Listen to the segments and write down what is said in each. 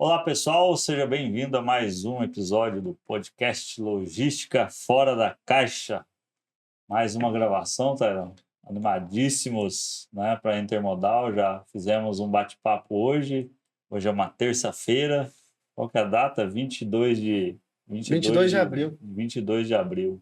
Olá, pessoal, seja bem-vindo a mais um episódio do podcast Logística Fora da Caixa. Mais uma gravação, Tairão. Animadíssimos, né, para Intermodal. Já fizemos um bate-papo hoje. Hoje é uma terça-feira. Qual que é a data? 22 de abril. 22 de abril,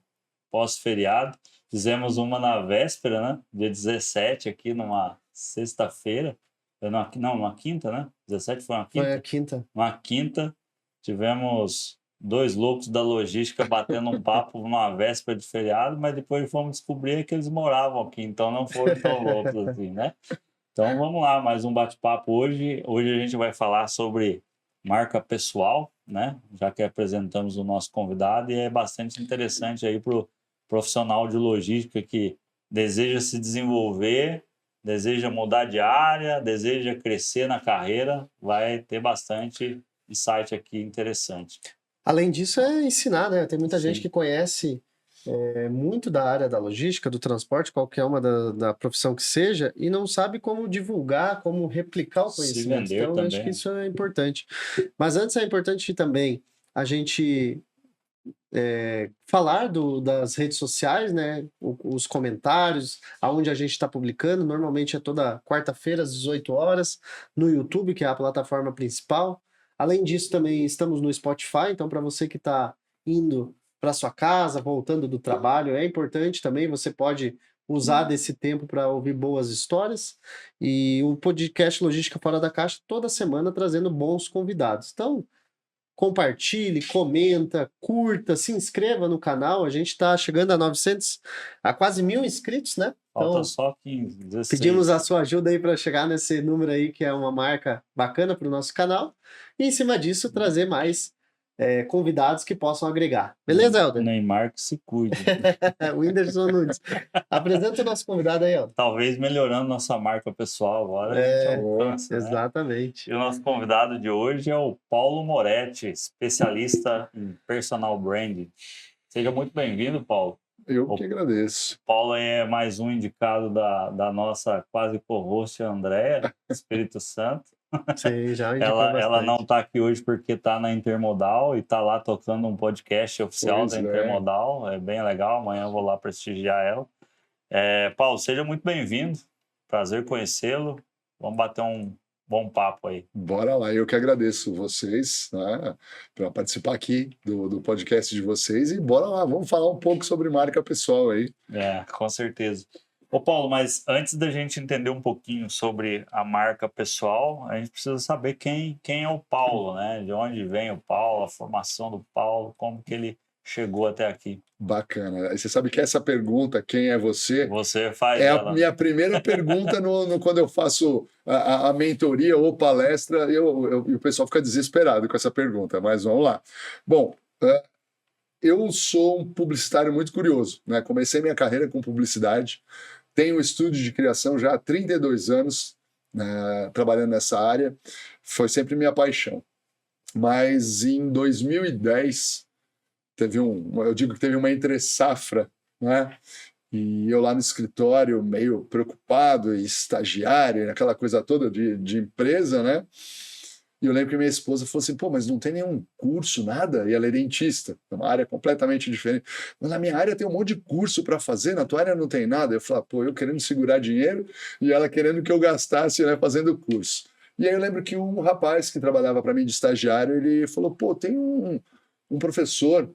pós-feriado. Fizemos uma na véspera, né? Dia 17, aqui numa sexta-feira. Numa quinta, né? 17 foi uma quinta? Foi a quinta. Uma quinta. Tivemos dois loucos da logística batendo um papo numa véspera de feriado, mas depois fomos descobrir que eles moravam aqui, então não foram tão loucos assim, né? Então vamos lá, mais um bate-papo hoje. Hoje a gente vai falar sobre marca pessoal, né? Já que apresentamos o nosso convidado, e é bastante interessante aí para o profissional de logística que deseja se desenvolver, deseja mudar de área, deseja crescer na carreira, vai ter bastante insight aqui interessante. Além disso, é ensinar, né? Tem muita Sim. gente que conhece muito da área da logística, do transporte, qualquer uma da profissão que seja, e não sabe como divulgar, como replicar o Se conhecimento. vender Então, eu acho que também. isso é importante. Mas antes é importante também a gente falar das redes sociais, né? Os comentários, aonde a gente está publicando. Normalmente é toda quarta-feira, às 18 horas, no YouTube, que é a plataforma principal. Além disso, também estamos no Spotify, então para você que está indo para sua casa, voltando do trabalho, é importante também, você pode usar desse tempo para ouvir boas histórias. E o podcast Logística Fora da Caixa, toda semana trazendo bons convidados. Então, compartilhe, comenta, curta, se inscreva no canal. A gente está chegando a quase 1.000 inscritos, né? Falta Então, só 15, 16. pedimos a sua ajuda aí para chegar nesse número aí, que é uma marca bacana para o nosso canal. E em cima disso, trazer mais convidados que possam agregar. Beleza, Helder? Neymar que se cuide. O Whindersson Nunes. Apresenta o nosso convidado aí, Helder. Talvez melhorando nossa marca pessoal agora, a gente alcança, né? Exatamente. E o nosso convidado de hoje é o Paulo Moretti, especialista em personal branding. Seja muito bem-vindo, Paulo. Eu que agradeço. Paulo é mais um indicado da nossa quase co-host, Andréa, Espírito Santo. Sim, já indicou Ela não bastante. está aqui hoje porque está na Intermodal e está lá tocando um podcast oficial Pois da é. Intermodal. É bem legal, amanhã eu vou lá prestigiar ela. Paulo, seja muito bem-vindo. Prazer conhecê-lo. Vamos bater um bom papo aí. Bora lá, eu que agradeço vocês, né, para participar aqui do podcast de vocês, e bora lá, vamos falar um pouco sobre marca pessoal aí. Com certeza. Ô Paulo, mas antes da gente entender um pouquinho sobre a marca pessoal, a gente precisa saber quem é o Paulo, né? De onde vem o Paulo, a formação do Paulo, como que ele chegou até aqui. Bacana. Você sabe que essa pergunta, quem é você? Você faz É ela. a minha primeira pergunta quando eu faço a mentoria ou palestra, e o pessoal fica desesperado com essa pergunta, mas vamos lá. Bom, eu sou um publicitário muito curioso, né? Comecei minha carreira com publicidade, tenho um estúdio de criação já há 32 anos, trabalhando nessa área, foi sempre minha paixão. Mas em 2010, eu digo que teve uma entre-safra, né? E eu lá no escritório, meio preocupado, e estagiário, aquela coisa toda de empresa, né? E eu lembro que minha esposa falou assim, pô, mas não tem nenhum curso, nada? E ela é dentista, é uma área completamente diferente. Mas na minha área tem um monte de curso para fazer, na tua área não tem nada. Eu falei, pô, eu querendo segurar dinheiro e ela querendo que eu gastasse, né, fazendo curso. E aí eu lembro que um rapaz que trabalhava para mim de estagiário, ele falou, pô, tem um professor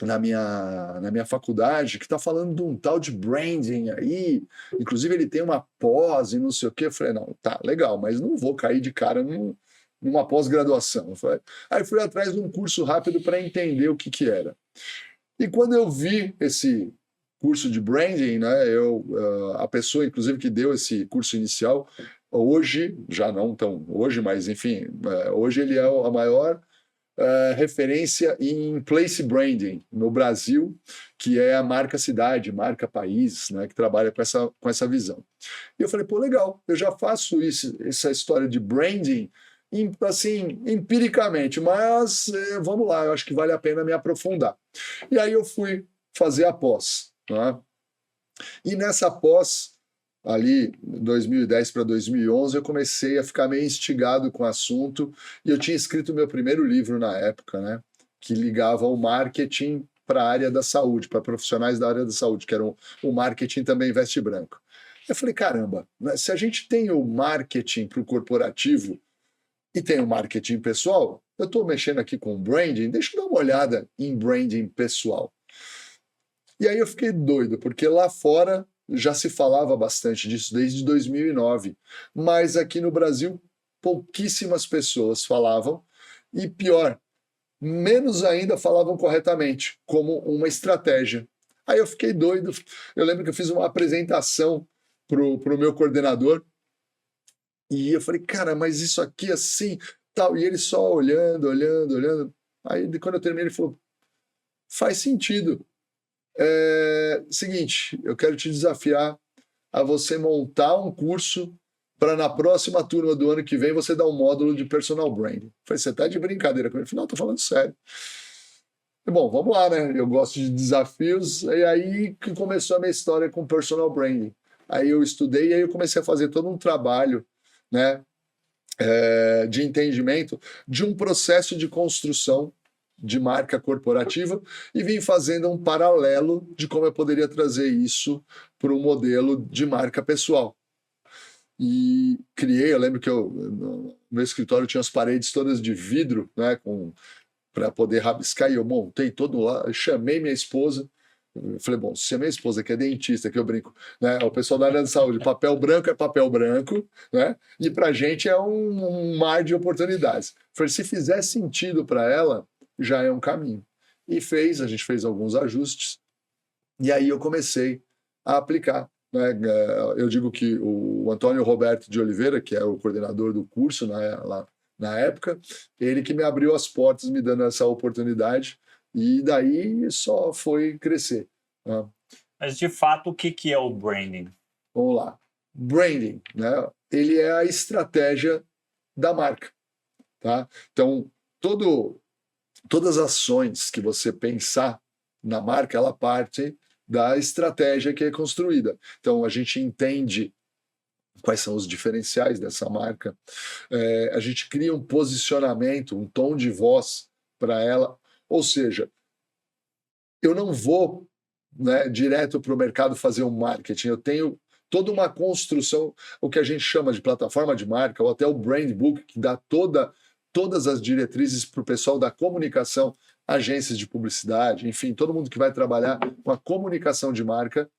na minha faculdade que está falando de um tal de branding aí, inclusive ele tem uma pós e não sei o quê. Eu falei, não, tá, legal, mas não vou cair de cara numa pós-graduação. Aí fui atrás de um curso rápido para entender o que era. E quando eu vi esse curso de branding, né, a pessoa, inclusive, que deu esse curso inicial, hoje, já não tão hoje, mas enfim, hoje ele é a maior referência em place branding no Brasil, que é a marca cidade, marca país, né, que trabalha com essa visão. E eu falei, pô, legal, eu já faço essa história de branding assim, empiricamente, mas vamos lá, eu acho que vale a pena me aprofundar. E aí eu fui fazer a pós, né? E nessa pós ali 2010 para 2011, eu comecei a ficar meio instigado com o assunto e eu tinha escrito meu primeiro livro na época, né, que ligava o marketing para a área da saúde, para profissionais da área da saúde, que era o marketing também veste branco. Eu falei, caramba, né, se a gente tem o marketing para o corporativo e tem o marketing pessoal, eu estou mexendo aqui com branding, deixa eu dar uma olhada em branding pessoal. E aí eu fiquei doido, porque lá fora já se falava bastante disso desde 2009, mas aqui no Brasil pouquíssimas pessoas falavam, e pior, menos ainda falavam corretamente, como uma estratégia. Aí eu fiquei doido, eu lembro que eu fiz uma apresentação para o meu coordenador, e eu falei, cara, mas isso aqui assim, tal, e ele só olhando, olhando, olhando. Aí quando eu terminei, ele falou, faz sentido. Seguinte, eu quero te desafiar a você montar um curso para na próxima turma do ano que vem você dar um módulo de personal branding. Eu falei, você tá de brincadeira comigo? Eu falei, não, tô falando sério. Bom, vamos lá, né? Eu gosto de desafios, e aí que começou a minha história com personal branding. Aí eu estudei e aí eu comecei a fazer todo um trabalho, né, de entendimento de um processo de construção de marca corporativa e vim fazendo um paralelo de como eu poderia trazer isso para um modelo de marca pessoal. E criei, eu lembro que no meu escritório tinha as paredes todas de vidro, né, para poder rabiscar, e eu montei todo lá, chamei minha esposa, eu falei, bom, se a minha esposa que é dentista, que eu brinco, né, o pessoal da área da saúde, papel branco é papel branco, né, e para a gente é um mar de oportunidades. Eu falei, se fizer sentido para ela, já é um caminho. E a gente fez alguns ajustes, e aí eu comecei a aplicar. Né? Eu digo que o Antônio Roberto de Oliveira, que é o coordenador do curso lá na época, ele que me abriu as portas, me dando essa oportunidade, e daí só foi crescer. Né? Mas, de fato, o que é o branding? Vamos lá. Branding, né? Ele é a estratégia da marca. Tá? Então, todas as ações que você pensar na marca, ela parte da estratégia que é construída. Então, a gente entende quais são os diferenciais dessa marca, a gente cria um posicionamento, um tom de voz para ela, ou seja, eu não vou, né, direto para o mercado fazer um marketing, eu tenho toda uma construção, o que a gente chama de plataforma de marca, ou até o brand book, que dá todas as diretrizes para o pessoal da comunicação, agências de publicidade, enfim, todo mundo que vai trabalhar com a comunicação de marca,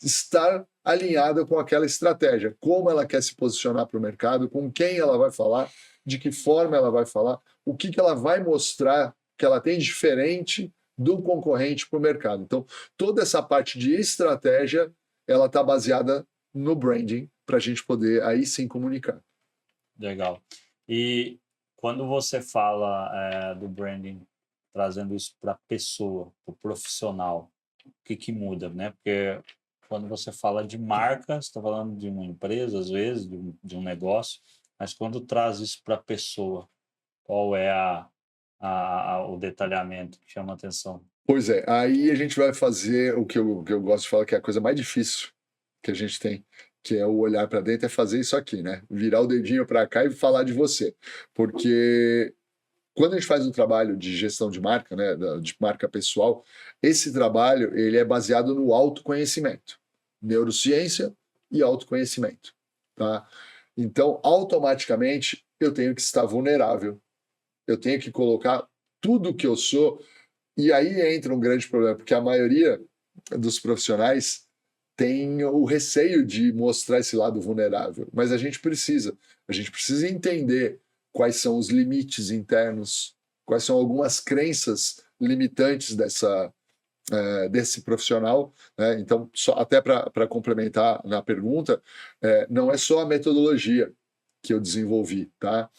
estar alinhada com aquela estratégia, como ela quer se posicionar para o mercado, com quem ela vai falar, de que forma ela vai falar, o que ela vai mostrar que ela tem diferente do concorrente para o mercado. Então, toda essa parte de estratégia, ela está baseada no branding, para a gente poder aí sim comunicar. Legal. E quando você fala do branding, trazendo isso para a pessoa, para o profissional, o que muda, né? Porque quando você fala de marca, você está falando de uma empresa, às vezes, de um negócio, mas quando traz isso para a pessoa, qual é o detalhamento que chama a atenção? Pois é, aí a gente vai fazer o que eu gosto de falar que é a coisa mais difícil que a gente tem, que é o olhar para dentro, é fazer isso aqui, né? Virar o dedinho para cá e falar de você. Porque quando a gente faz um trabalho de gestão de marca, né, de marca pessoal, esse trabalho ele é baseado no autoconhecimento, neurociência e autoconhecimento, tá? Então, automaticamente, eu tenho que estar vulnerável, eu tenho que colocar tudo que eu sou, e aí entra um grande problema, porque a maioria dos profissionais tem o receio de mostrar esse lado vulnerável, mas a gente precisa entender quais são os limites internos, quais são algumas crenças limitantes desse profissional, né? Então, até para complementar na pergunta, não é só a metodologia que eu desenvolvi, tá?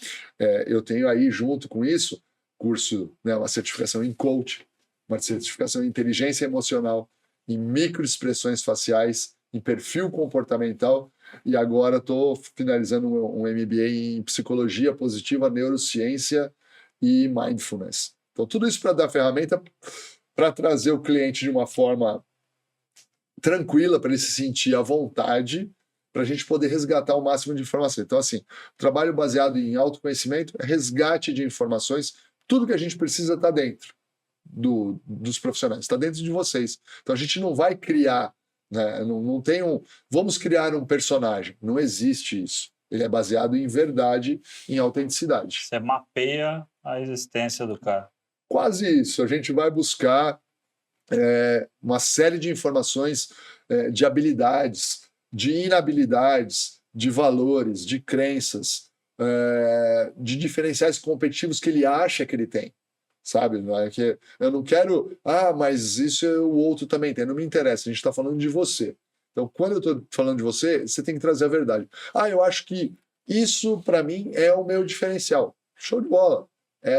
Eu tenho aí, junto com isso, curso, né, uma certificação em coach, uma certificação em inteligência emocional, em microexpressões faciais, em perfil comportamental, e agora estou finalizando um MBA em psicologia positiva, neurociência e mindfulness. Então, tudo isso para dar ferramenta para trazer o cliente de uma forma tranquila, para ele se sentir à vontade para a gente poder resgatar o máximo de informação. Então, assim, trabalho baseado em autoconhecimento, resgate de informações, tudo que a gente precisa está dentro dos profissionais, está dentro de vocês. Então, a gente não vai criar, né, não tem vamos criar um personagem, não existe isso. Ele é baseado em verdade, em autenticidade. Você mapeia a existência do cara. Quase isso. A gente vai buscar uma série de informações de habilidades, de inabilidades, de valores, de crenças, de diferenciais competitivos que ele acha que ele tem. Sabe? Não é que eu não quero, mas isso o outro também tem. Não me interessa, a gente está falando de você. Então, quando eu estou falando de você, você tem que trazer a verdade. Eu acho que isso, para mim, é o meu diferencial. Show de bola.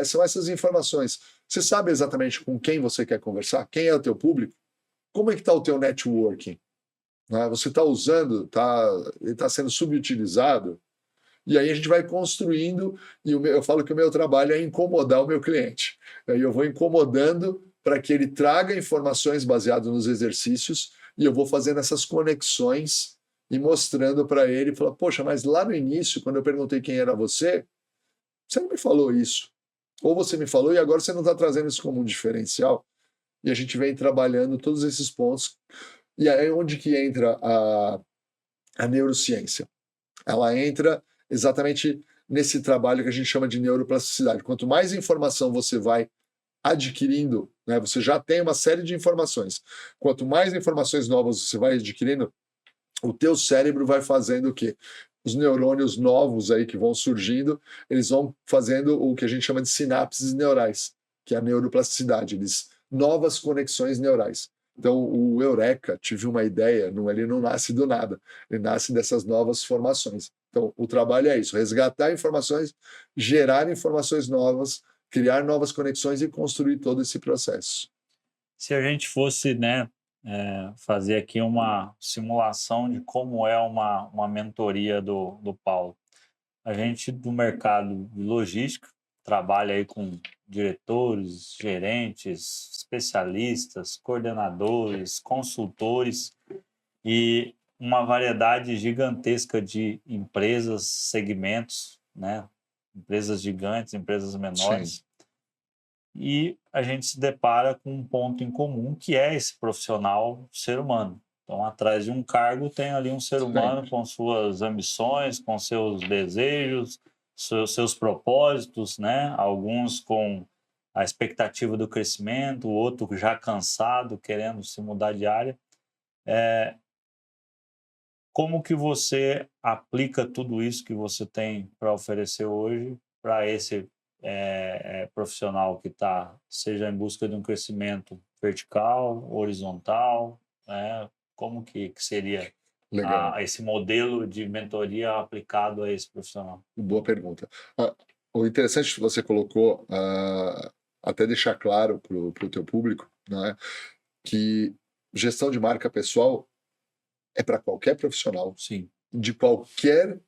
São essas informações. Você sabe exatamente com quem você quer conversar? Quem é o teu público? Como é que está o teu networking? Né? Você está usando, ele está sendo subutilizado? E aí a gente vai construindo, e eu falo que o meu trabalho é incomodar o meu cliente. Aí eu vou incomodando para que ele traga informações baseadas nos exercícios, e eu vou fazendo essas conexões e mostrando para ele, falar, poxa, mas lá no início, quando eu perguntei quem era você não me falou isso. Ou você me falou e agora você não está trazendo isso como um diferencial. E a gente vem trabalhando todos esses pontos. E aí é onde que entra a neurociência? Ela entra exatamente nesse trabalho que a gente chama de neuroplasticidade. Quanto mais informação você vai adquirindo, né, você já tem uma série de informações. Quanto mais informações novas você vai adquirindo, o teu cérebro vai fazendo o quê? Os neurônios novos aí que vão surgindo, eles vão fazendo o que a gente chama de sinapses neurais, que é a neuroplasticidade, novas conexões neurais. Então, o Eureka, tive uma ideia, ele não nasce do nada, ele nasce dessas novas formações. Então, o trabalho é isso, resgatar informações, gerar informações novas, criar novas conexões e construir todo esse processo. Se a gente fosse, né, fazer aqui uma simulação de como é uma mentoria do Paulo. A gente do mercado de logística trabalha aí com diretores, gerentes, especialistas, coordenadores, consultores e uma variedade gigantesca de empresas, segmentos, né? Empresas gigantes, empresas menores. Sim. E a gente se depara com um ponto em comum, que é esse profissional ser humano. Então, atrás de um cargo tem ali um ser humano com suas ambições, com seus desejos, seus propósitos, né? Alguns com a expectativa do crescimento, o outro já cansado, querendo se mudar de área. Como que você aplica tudo isso que você tem para oferecer hoje para esse profissional que está, seja em busca de um crescimento vertical, horizontal, né? Como que seria esse modelo de mentoria aplicado a esse profissional? Boa pergunta. O interessante que você colocou, até deixar claro para o teu público, né, que gestão de marca pessoal é para qualquer profissional, sim, de qualquer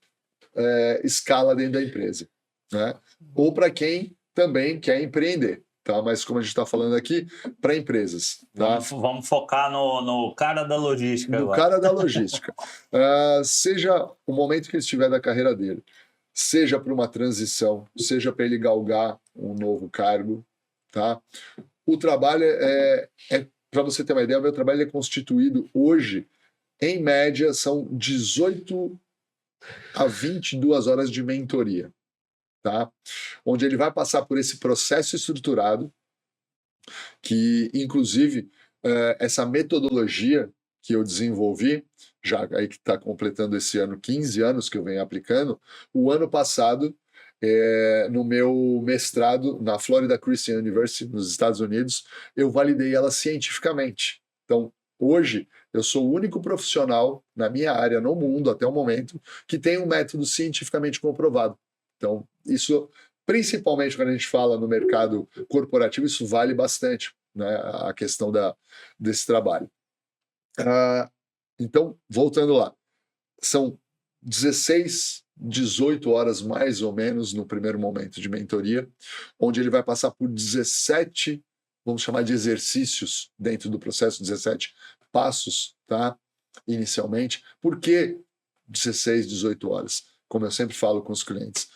escala dentro da empresa, né? Ou para quem também quer empreender, tá? Mas como a gente está falando aqui, para empresas, tá? Vamos focar no cara da logística agora. cara da logística. Seja o momento que ele estiver da carreira dele, seja para uma transição, seja para ele galgar um novo cargo, tá? O trabalho para você ter uma ideia, o meu trabalho é constituído hoje, em média, são 18 a 22 horas de mentoria, tá? Onde ele vai passar por esse processo estruturado, que, inclusive, essa metodologia que eu desenvolvi, já aí que está completando esse ano 15 anos que eu venho aplicando, o ano passado, no meu mestrado na Florida Christian University, nos Estados Unidos, eu validei ela cientificamente. Então, hoje, eu sou o único profissional na minha área, no mundo, até o momento, que tem um método cientificamente comprovado. Então, isso, principalmente quando a gente fala no mercado corporativo, isso vale bastante, né, a questão desse trabalho. Então, voltando lá, são 16, 18 horas mais ou menos no primeiro momento de mentoria, onde ele vai passar por 17, vamos chamar de exercícios dentro do processo, 17 passos, tá? Inicialmente. Por que 16, 18 horas, como eu sempre falo com os clientes.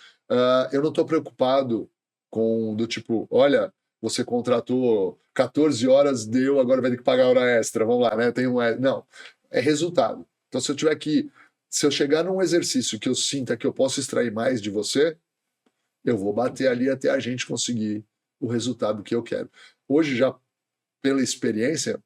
Eu não estou preocupado com do tipo, olha, você contratou 14 horas, deu, agora vai ter que pagar hora extra, vamos lá, né? Não, é resultado. Então, se eu chegar num exercício que eu sinta que eu posso extrair mais de você, eu vou bater ali até a gente conseguir o resultado que eu quero. Hoje, já pela experiência,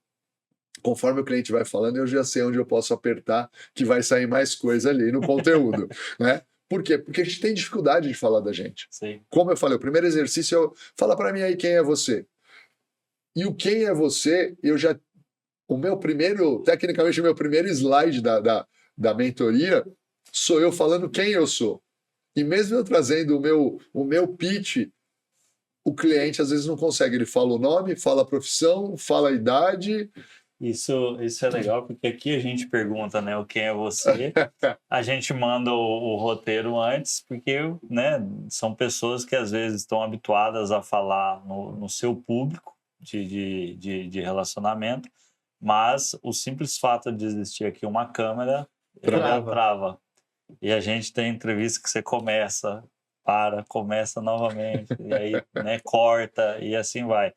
conforme o cliente vai falando, eu já sei onde eu posso apertar, que vai sair mais coisa ali no conteúdo, né? Por quê? Porque a gente tem dificuldade de falar da gente. Sim. Como eu falei, o primeiro exercício é fala para mim aí quem é você. E o quem é você, tecnicamente o meu primeiro slide da mentoria sou eu falando quem eu sou. E mesmo eu trazendo o meu pitch, o cliente às vezes não consegue. Ele fala o nome, fala a profissão, fala a idade. Isso é legal, porque aqui a gente pergunta, né, o quem é você, a gente manda o roteiro antes, porque, né, são pessoas que às vezes estão habituadas a falar no seu público de relacionamento, mas o simples fato de existir aqui uma câmera trava. E a gente tem entrevista que você começa novamente, e aí, né, corta, e assim vai.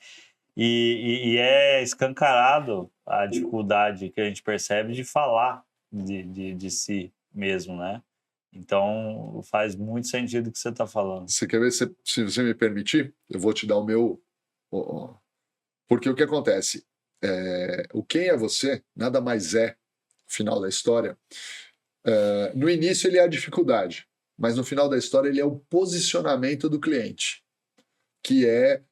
E é escancarado a dificuldade que a gente percebe de falar de si mesmo, né? Então, faz muito sentido o que você está falando. Você quer ver, se você me permitir, eu vou te dar o meu... Porque o que acontece? O quem é você nada mais é, no final da história, no início ele é a dificuldade, mas no final da história ele é o posicionamento do cliente, que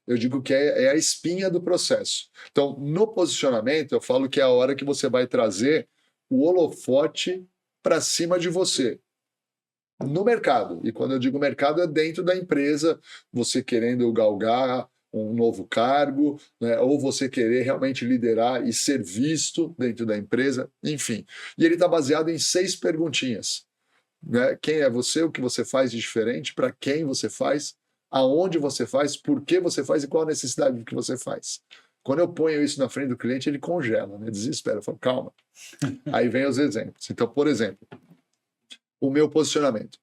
eu digo que é a espinha do processo. Então, no posicionamento, eu falo que é a hora que você vai trazer o holofote para cima de você, no mercado. E quando eu digo mercado, é dentro da empresa, você querendo galgar um novo cargo, né, ou você querer realmente liderar e ser visto dentro da empresa, enfim. E ele está baseado em 6 perguntinhas. Né? Quem é você, o que você faz de diferente, para quem você faz, aonde você faz, por que você faz e qual a necessidade do que você faz. Quando eu ponho isso na frente do cliente, ele congela, né? Desespera, eu falo, calma. Aí vem os exemplos. Então, por exemplo, o meu posicionamento.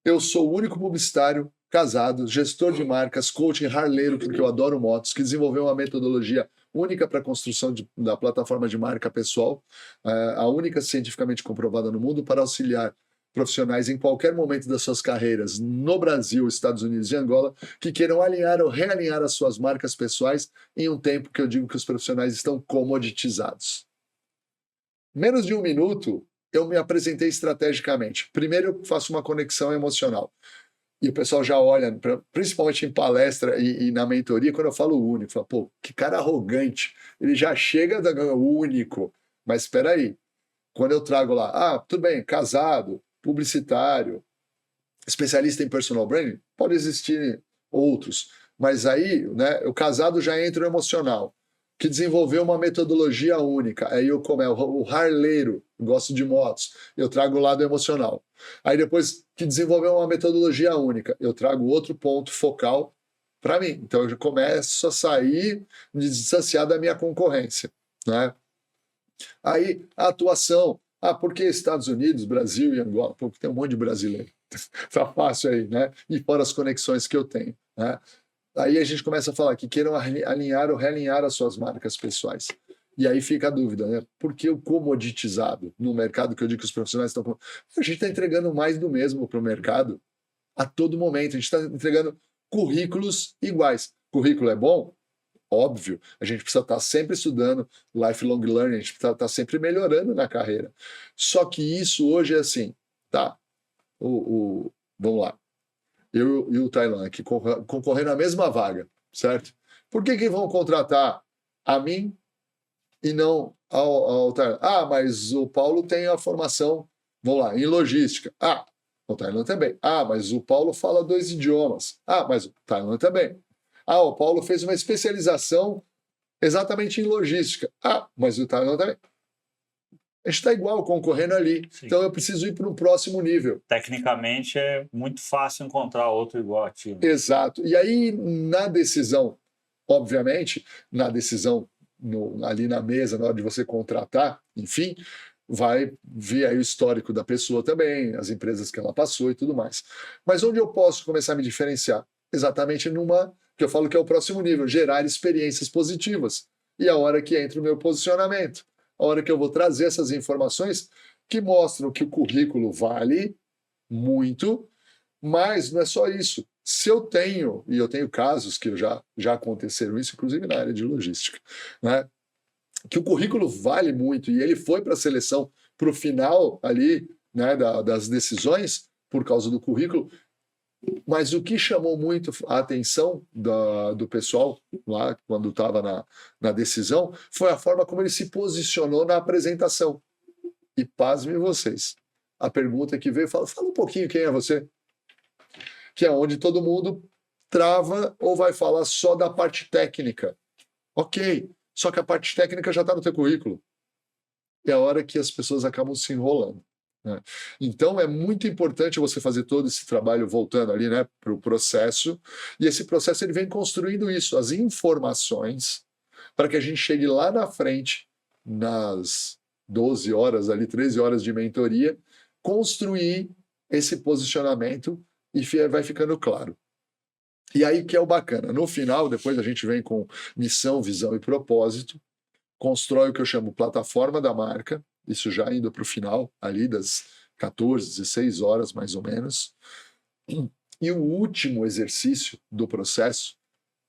Eu sou o único publicitário casado, gestor de marcas, coaching harleiro, porque eu adoro motos, que desenvolveu uma metodologia única para a construção da plataforma de marca pessoal, a única cientificamente comprovada no mundo para auxiliar profissionais em qualquer momento das suas carreiras no Brasil, Estados Unidos e Angola, que queiram alinhar ou realinhar as suas marcas pessoais em um tempo que eu digo que os profissionais estão comoditizados. Menos de 1 minuto, eu me apresentei estrategicamente. Primeiro, eu faço uma conexão emocional. E o pessoal já olha, principalmente em palestra e na mentoria, quando eu falo único, fala, pô, que cara arrogante. Ele já chega único. Mas espera aí. Quando eu trago lá, tudo bem, casado, publicitário, especialista em personal branding, pode existir outros. Mas aí, né, o casado já entra no emocional, que desenvolveu uma metodologia única. Aí eu como o harleiro, gosto de motos, eu trago o lado emocional. Aí depois que desenvolveu uma metodologia única, eu trago outro ponto focal para mim. Então eu já começo a sair, me distanciar da minha concorrência, né? Aí a atuação, por que Estados Unidos, Brasil e Angola? Porque tem um monte de brasileiro. Tá fácil aí, né? E fora as conexões que eu tenho, né? Aí a gente começa a falar que queiram alinhar ou realinhar as suas marcas pessoais. E aí fica a dúvida, né? Por que o comoditizado no mercado que eu digo que os profissionais estão... A gente está entregando mais do mesmo para o mercado a todo momento. A gente está entregando currículos iguais. Currículo é bom? Óbvio. A gente precisa estar sempre estudando, lifelong learning, a gente precisa estar sempre melhorando na carreira. Só que isso hoje é assim, tá? Vamos lá. Eu e o Tailan aqui concorrendo à mesma vaga, certo? Por que vão contratar a mim e não ao Tailan? Mas o Paulo tem a formação, vamos lá, em logística. O Tailan também. Mas o Paulo fala 2 idiomas. Mas o Tailan também. O Paulo fez uma especialização exatamente em logística. Mas o Tailan também. A gente está igual, concorrendo ali. Sim. Então eu preciso ir para um próximo nível. Tecnicamente é muito fácil encontrar outro igual a ti. Exato. E aí, na decisão, obviamente, na decisão ali na mesa, na hora de você contratar, enfim, vai ver aí o histórico da pessoa também, as empresas que ela passou e tudo mais. Mas onde eu posso começar a me diferenciar? Exatamente numa, que eu falo que é o próximo nível, gerar experiências positivas. E a hora que entra o meu posicionamento, a hora que eu vou trazer essas informações que mostram que o currículo vale muito, mas não é só isso. Se eu tenho, e eu tenho casos que já aconteceram isso, inclusive na área de logística, né? Que o currículo vale muito e ele foi para a seleção para o final ali, né, das decisões por causa do currículo, mas o que chamou muito a atenção do pessoal lá quando estava na decisão foi a forma como ele se posicionou na apresentação. E pasmem vocês, a pergunta que veio, fala um pouquinho quem é você, que é onde todo mundo trava ou vai falar só da parte técnica. Ok, só que a parte técnica já está no teu currículo. É a hora que as pessoas acabam se enrolando, né? Então é muito importante você fazer todo esse trabalho voltando ali, né, para o processo, e esse processo ele vem construindo isso, as informações, para que a gente chegue lá na frente, nas 12 horas ali, 13 horas de mentoria, construir esse posicionamento e vai ficando claro. E aí que é o bacana. No final, depois a gente vem com missão, visão e propósito, constrói o que eu chamo plataforma da marca, isso já indo para o final, ali das 14, 16 horas mais ou menos. E o último exercício do processo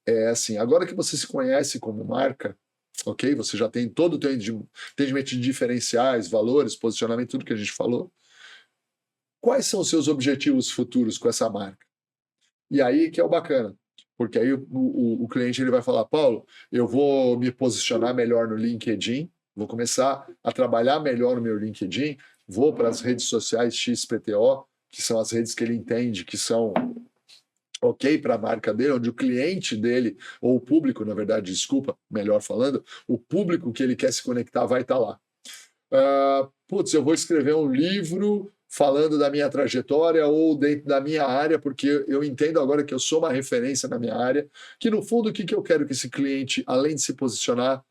é assim, agora que você se conhece como marca, ok? Você já tem todo o teu entendimento de diferenciais, valores, posicionamento, tudo que a gente falou. Quais são os seus objetivos futuros com essa marca? E aí que é o bacana, porque aí o cliente ele vai falar, Paulo, eu vou me posicionar melhor no LinkedIn, vou começar a trabalhar melhor no meu LinkedIn, vou para as redes sociais XPTO, que são as redes que ele entende que são ok para a marca dele, onde o cliente dele, ou o público, na verdade, desculpa, melhor falando, o público que ele quer se conectar vai estar lá. Putz, eu vou escrever um livro falando da minha trajetória ou dentro da minha área, porque eu entendo agora que eu sou uma referência na minha área, que no fundo o que eu quero que esse cliente, além de se posicionar,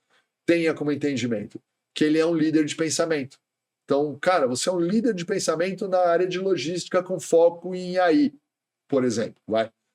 tenha como entendimento? Que ele é um líder de pensamento. Então, cara, você é um líder de pensamento na área de logística com foco em AI, por exemplo.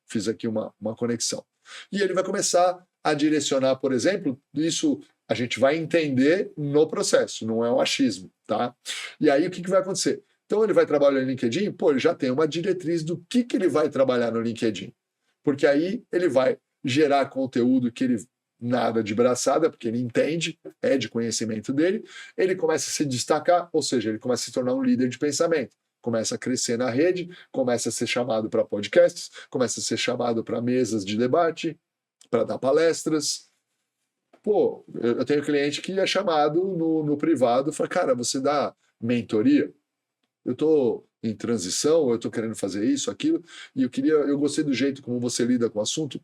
Fiz aqui uma conexão. E ele vai começar a direcionar, por exemplo, isso a gente vai entender no processo, não é um achismo, tá? E aí o que vai acontecer? Então ele vai trabalhar no LinkedIn, ele já tem uma diretriz do que ele vai trabalhar no LinkedIn. Porque aí ele vai gerar conteúdo que ele nada de braçada, porque ele entende, é de conhecimento dele, ele começa a se destacar, ou seja, ele começa a se tornar um líder de pensamento. Começa a crescer na rede, começa a ser chamado para podcasts, começa a ser chamado para mesas de debate, para dar palestras. Eu tenho cliente que é chamado no privado e fala, cara, você dá mentoria? Eu estou em transição, eu estou querendo fazer isso, aquilo, e eu gostei do jeito como você lida com o assunto.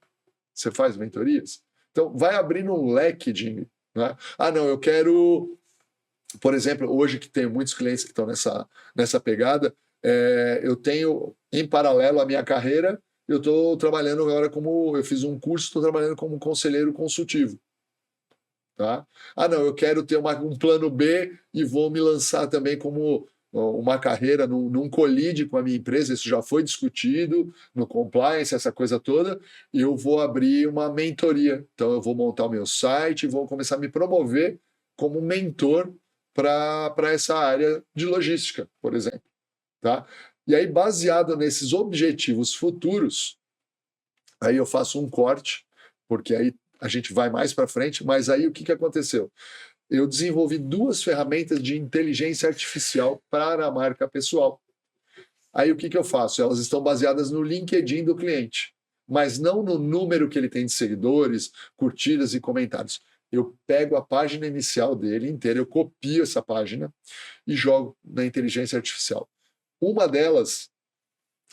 Você faz mentorias? Então, vai abrindo um leque de... Né? Não, eu quero... Por exemplo, hoje que tenho muitos clientes que estão nessa pegada, eu tenho, em paralelo à minha carreira, eu estou trabalhando agora eu fiz um curso, estou trabalhando como conselheiro consultivo. Tá? Não, eu quero ter um plano B e vou me lançar também como uma carreira num colide com a minha empresa, isso já foi discutido no compliance, essa coisa toda, e eu vou abrir uma mentoria. Então eu vou montar o meu site e vou começar a me promover como mentor para essa área de logística, por exemplo. Tá? E aí, baseado nesses objetivos futuros, aí eu faço um corte, porque aí a gente vai mais para frente, mas aí o que aconteceu? Eu desenvolvi 2 ferramentas de inteligência artificial para a marca pessoal. Aí o que eu faço? Elas estão baseadas no LinkedIn do cliente, mas não no número que ele tem de seguidores, curtidas e comentários. Eu pego a página inicial dele inteira, eu copio essa página e jogo na inteligência artificial. Uma delas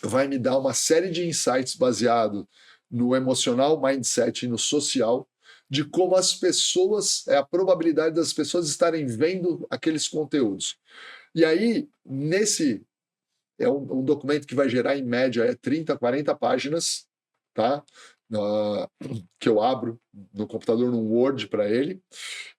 vai me dar uma série de insights baseado no emocional, mindset e no social, de como as pessoas, a probabilidade das pessoas estarem vendo aqueles conteúdos. E aí, é um documento que vai gerar, em média, 30, 40 páginas, tá? que eu abro no computador, num Word para ele,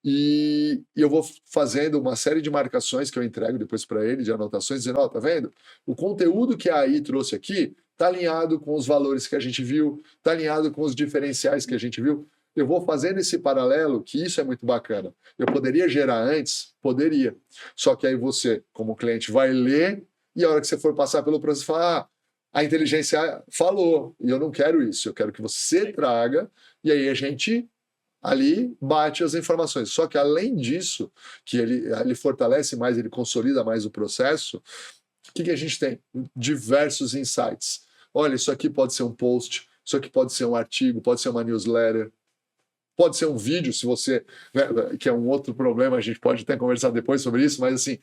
e eu vou fazendo uma série de marcações que eu entrego depois para ele, de anotações, dizendo, ó, tá vendo? O conteúdo que a AI trouxe aqui está alinhado com os valores que a gente viu, está alinhado com os diferenciais que a gente viu. Eu vou fazendo esse paralelo, que isso é muito bacana. Eu poderia gerar antes? Poderia. Só que aí você, como cliente, vai ler e a hora que você for passar pelo processo, fala, a inteligência falou, e eu não quero isso. Eu quero que você traga, e aí a gente ali bate as informações. Só que além disso, que ele fortalece mais, ele consolida mais o processo, o que a gente tem? Diversos insights. Olha, isso aqui pode ser um post, isso aqui pode ser um artigo, pode ser uma newsletter, pode ser um vídeo, se você, né, que é um outro problema, a gente pode até conversar depois sobre isso, mas assim,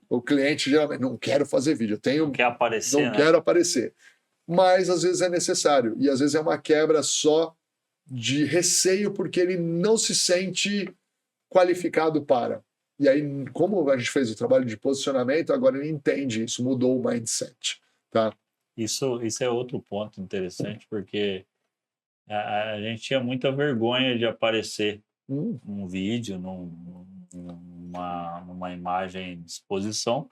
o cliente geralmente não quero fazer vídeo, eu tenho, Não quer aparecer, não né? quero aparecer. Mas às vezes é necessário, e às vezes é uma quebra só de receio, porque ele não se sente qualificado para. E aí, como a gente fez o trabalho de posicionamento, agora ele entende isso, mudou o mindset. Tá? Isso é outro ponto interessante, porque a gente tinha muita vergonha de aparecer num vídeo, numa imagem de exposição.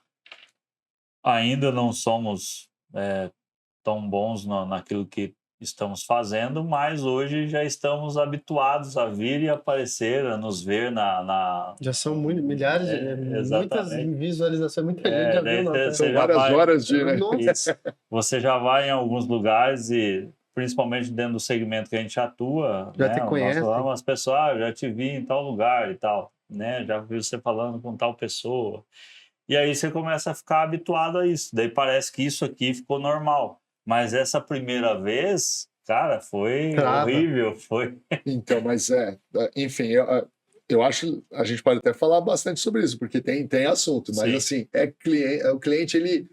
Ainda não somos tão bons naquilo que estamos fazendo, mas hoje já estamos habituados a vir e aparecer, a nos ver Já são milhares, muitas exatamente. visualizações, muita gente já viu. Daí São várias horas de... Né? Nossa. Você já vai em alguns lugares e, principalmente dentro do segmento que a gente atua, Já né, te conhece. as pessoas, já te vi em tal lugar e tal, né, já vi você falando com tal pessoa. E aí você começa a ficar habituado a isso. Daí parece que isso aqui ficou normal. Mas essa primeira vez, cara, foi horrível. Foi. Então, mas enfim, eu acho, a gente pode até falar bastante sobre isso, porque tem assunto, mas Sim. assim, o cliente, ele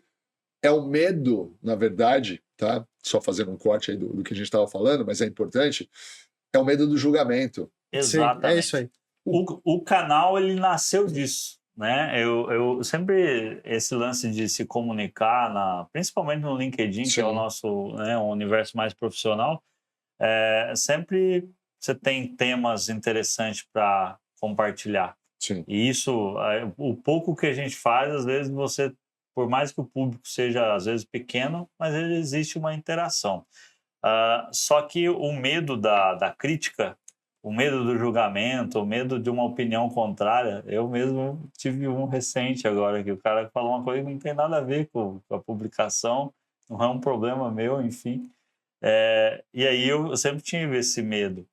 é o medo, na verdade, tá? Só fazendo um corte aí do que a gente estava falando, mas é importante, é o medo do julgamento. Exatamente. Sim, é isso aí. O canal, ele nasceu disso, né? Eu sempre, esse lance de se comunicar, principalmente no LinkedIn, Sim. que é o nosso, né, um universo mais profissional, sempre você tem temas interessantes para compartilhar. Sim. E isso, o pouco que a gente faz, às vezes você, por mais que o público seja, às vezes, pequeno, mas existe uma interação. Só que o medo da crítica, o medo do julgamento, o medo de uma opinião contrária, eu mesmo tive um recente agora, que o cara falou uma coisa que não tem nada a ver com a publicação, não é um problema meu, enfim. E aí eu sempre tive esse medo.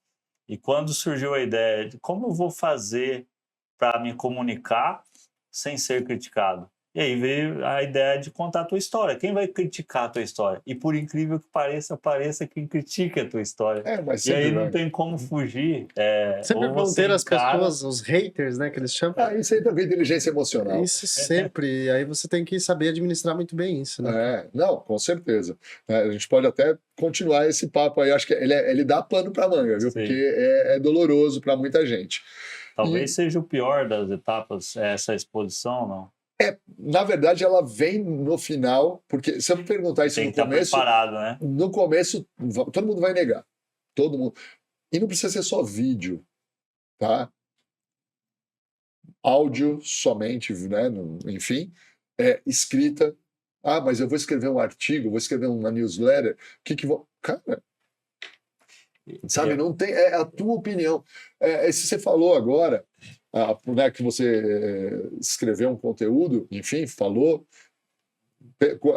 E quando surgiu a ideia de como eu vou fazer para me comunicar sem ser criticado? E aí veio a ideia de contar a tua história. Quem vai criticar a tua história? E por incrível que pareça, apareça quem critica a tua história. Mas e aí vai. não tem como fugir. Sempre vão ter as pessoas, os haters, né, que eles chamam. Isso aí também é inteligência emocional. Isso sempre. E aí você tem que saber administrar muito bem isso, né? Não, com certeza. A gente pode até continuar esse papo aí. Acho que ele dá pano para manga, viu? Sim. Porque é doloroso para muita gente. Talvez seja o pior das etapas, essa exposição, não? Na verdade, ela vem no final, porque se eu perguntar isso no começo, preparado, né? No começo, todo mundo vai negar. Todo mundo. E não precisa ser só vídeo, tá? Áudio somente, né? Enfim, escrita. Mas eu vou escrever um artigo, vou escrever uma newsletter. O que vou. Cara, sabe, não tem. É a tua opinião. Se você falou agora, né, que você escreveu um conteúdo, enfim, falou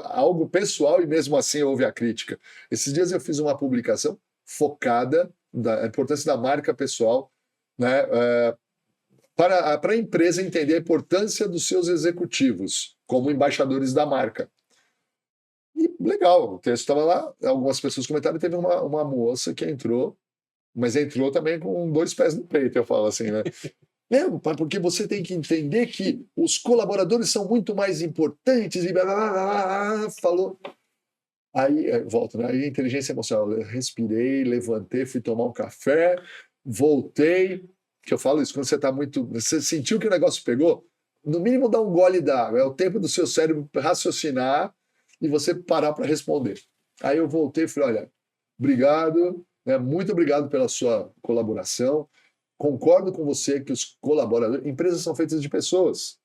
algo pessoal e mesmo assim houve a crítica. Esses dias eu fiz uma publicação focada na importância da marca pessoal, né, para a empresa entender a importância dos seus executivos como embaixadores da marca. E legal, o texto estava lá, algumas pessoas comentaram, teve uma moça que entrou, mas entrou também com 2 pés no peito, eu falo assim, né? Porque você tem que entender que os colaboradores são muito mais importantes e blá, blá, blá, blá, falou. Aí, volto, né? Aí a inteligência emocional, eu respirei, levantei, fui tomar um café, voltei, que eu falo isso, quando você está muito... Você sentiu que o negócio pegou? No mínimo dá um gole d'água, é o tempo do seu cérebro raciocinar e você parar para responder. Aí eu voltei e falei, olha, obrigado, né? Muito obrigado pela sua colaboração. Concordo com você que os colaboradores... Empresas são feitas de pessoas.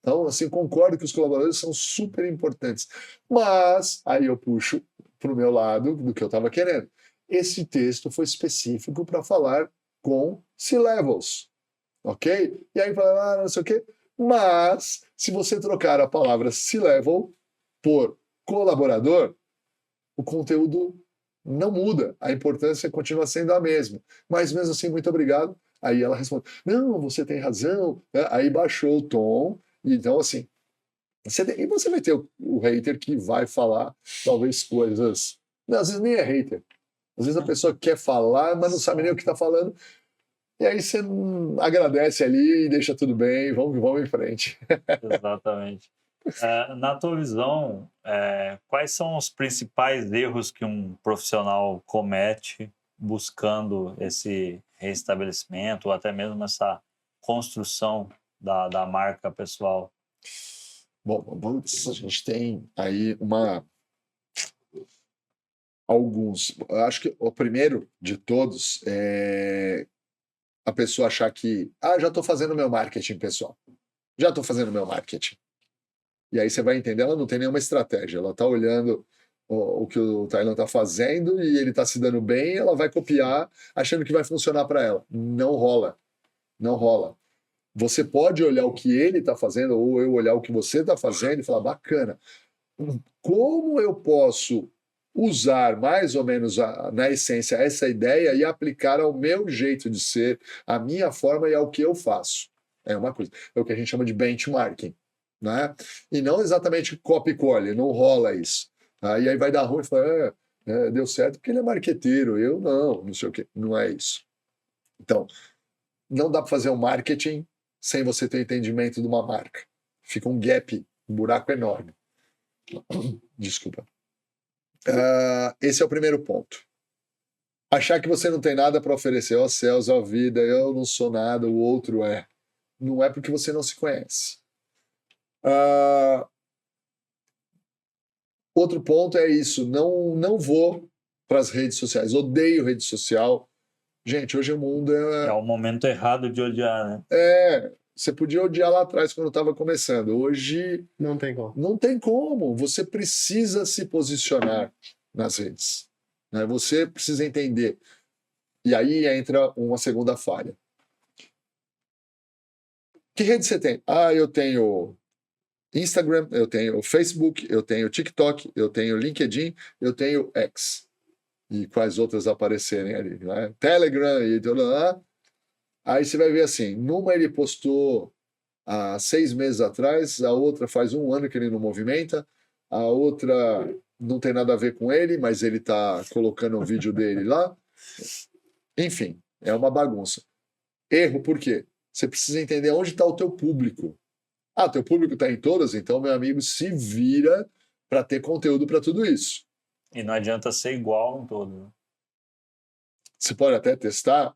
Então, assim, concordo que os colaboradores são super importantes. Mas, aí eu puxo para o meu lado do que eu estava querendo. Esse texto foi específico para falar com C-levels, ok? E aí fala, não sei o quê. Mas, se você trocar a palavra C-level por colaborador, o conteúdo não muda. A importância continua sendo a mesma. Mas, mesmo assim, muito obrigado. Aí ela responde, não, você tem razão. Aí baixou o tom. Então, assim, e você vai ter o hater que vai falar, talvez, coisas... Não, às vezes nem é hater. Às vezes a pessoa quer falar, mas não sabe nem o que está falando. E aí você agradece ali e deixa tudo bem, vamos em frente. Exatamente. Na tua visão, quais são os principais erros que um profissional comete buscando esse reestabelecimento ou até mesmo essa construção da marca pessoal? Bom, a gente tem aí alguns. Eu acho que o primeiro de todos é a pessoa achar que já estou fazendo meu marketing, pessoal. Já estou fazendo meu marketing. E aí você vai entender, ela não tem nenhuma estratégia. Ela está olhando o que o Taylan está fazendo e ele está se dando bem, ela vai copiar achando que vai funcionar para ela. Não rola. Não rola. Você pode olhar o que ele está fazendo ou eu olhar o que você está fazendo e falar, bacana, como eu posso usar mais ou menos na essência essa ideia e aplicar ao meu jeito de ser, à minha forma e ao que eu faço. É uma coisa. É o que a gente chama de benchmarking. Né? E não exatamente copy e colhe, não rola isso. E aí vai dar ruim e fala, deu certo porque ele é marqueteiro, eu não sei o quê. Não é isso. Então, não dá para fazer um marketing sem você ter entendimento de uma marca. Fica um gap, um buraco enorme. Desculpa. Esse é o primeiro ponto. Achar que você não tem nada para oferecer, ó céus, ó vida, eu não sou nada, o outro é. Não é porque você não se conhece. Outro ponto é isso, não vou para as redes sociais, odeio rede social. Gente, hoje o mundo É o momento errado de odiar, né? Você podia odiar lá atrás quando estava começando. Hoje Não tem como. Não tem como. Você precisa se posicionar nas redes. Né? Você precisa entender. E aí entra uma segunda falha. Que rede você tem? Eu tenho Instagram, eu tenho Facebook, eu tenho TikTok, eu tenho LinkedIn, eu tenho X. E quais outras aparecerem ali, né? Telegram e tudo lá. Aí você vai ver assim, numa ele postou há 6 meses atrás, a outra faz 1 ano que ele não movimenta, a outra não tem nada a ver com ele, mas ele está colocando um vídeo dele lá. Enfim, é uma bagunça. Erro por quê? Você precisa entender onde está o teu público. Teu público está em todas? Então, meu amigo, se vira para ter conteúdo para tudo isso. E não adianta ser igual em todo. Você pode até testar,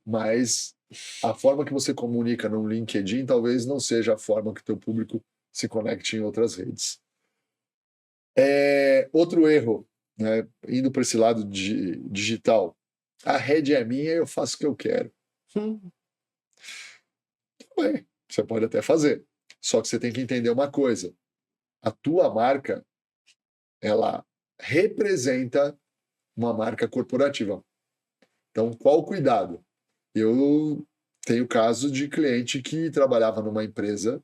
mas a forma que você comunica no LinkedIn talvez não seja a forma que o teu público se conecte em outras redes. Outro erro, né, indo para esse lado digital, a rede é minha e eu faço o que eu quero. Bem, você pode até fazer, só que você tem que entender uma coisa, a tua marca, ela representa uma marca corporativa. Então, qual o cuidado? Eu tenho caso de cliente que trabalhava numa empresa,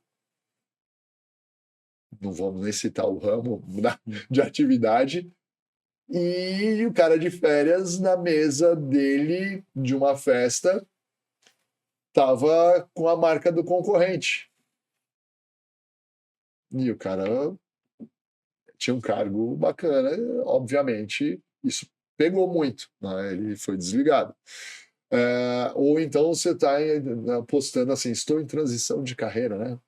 não vamos nem citar o ramo de atividade, e o cara de férias na mesa dele de uma festa estava com a marca do concorrente. E o cara tinha um cargo bacana, obviamente, isso pegou muito, né? Ele foi desligado. Ou então você está postando assim, estou em transição de carreira, né?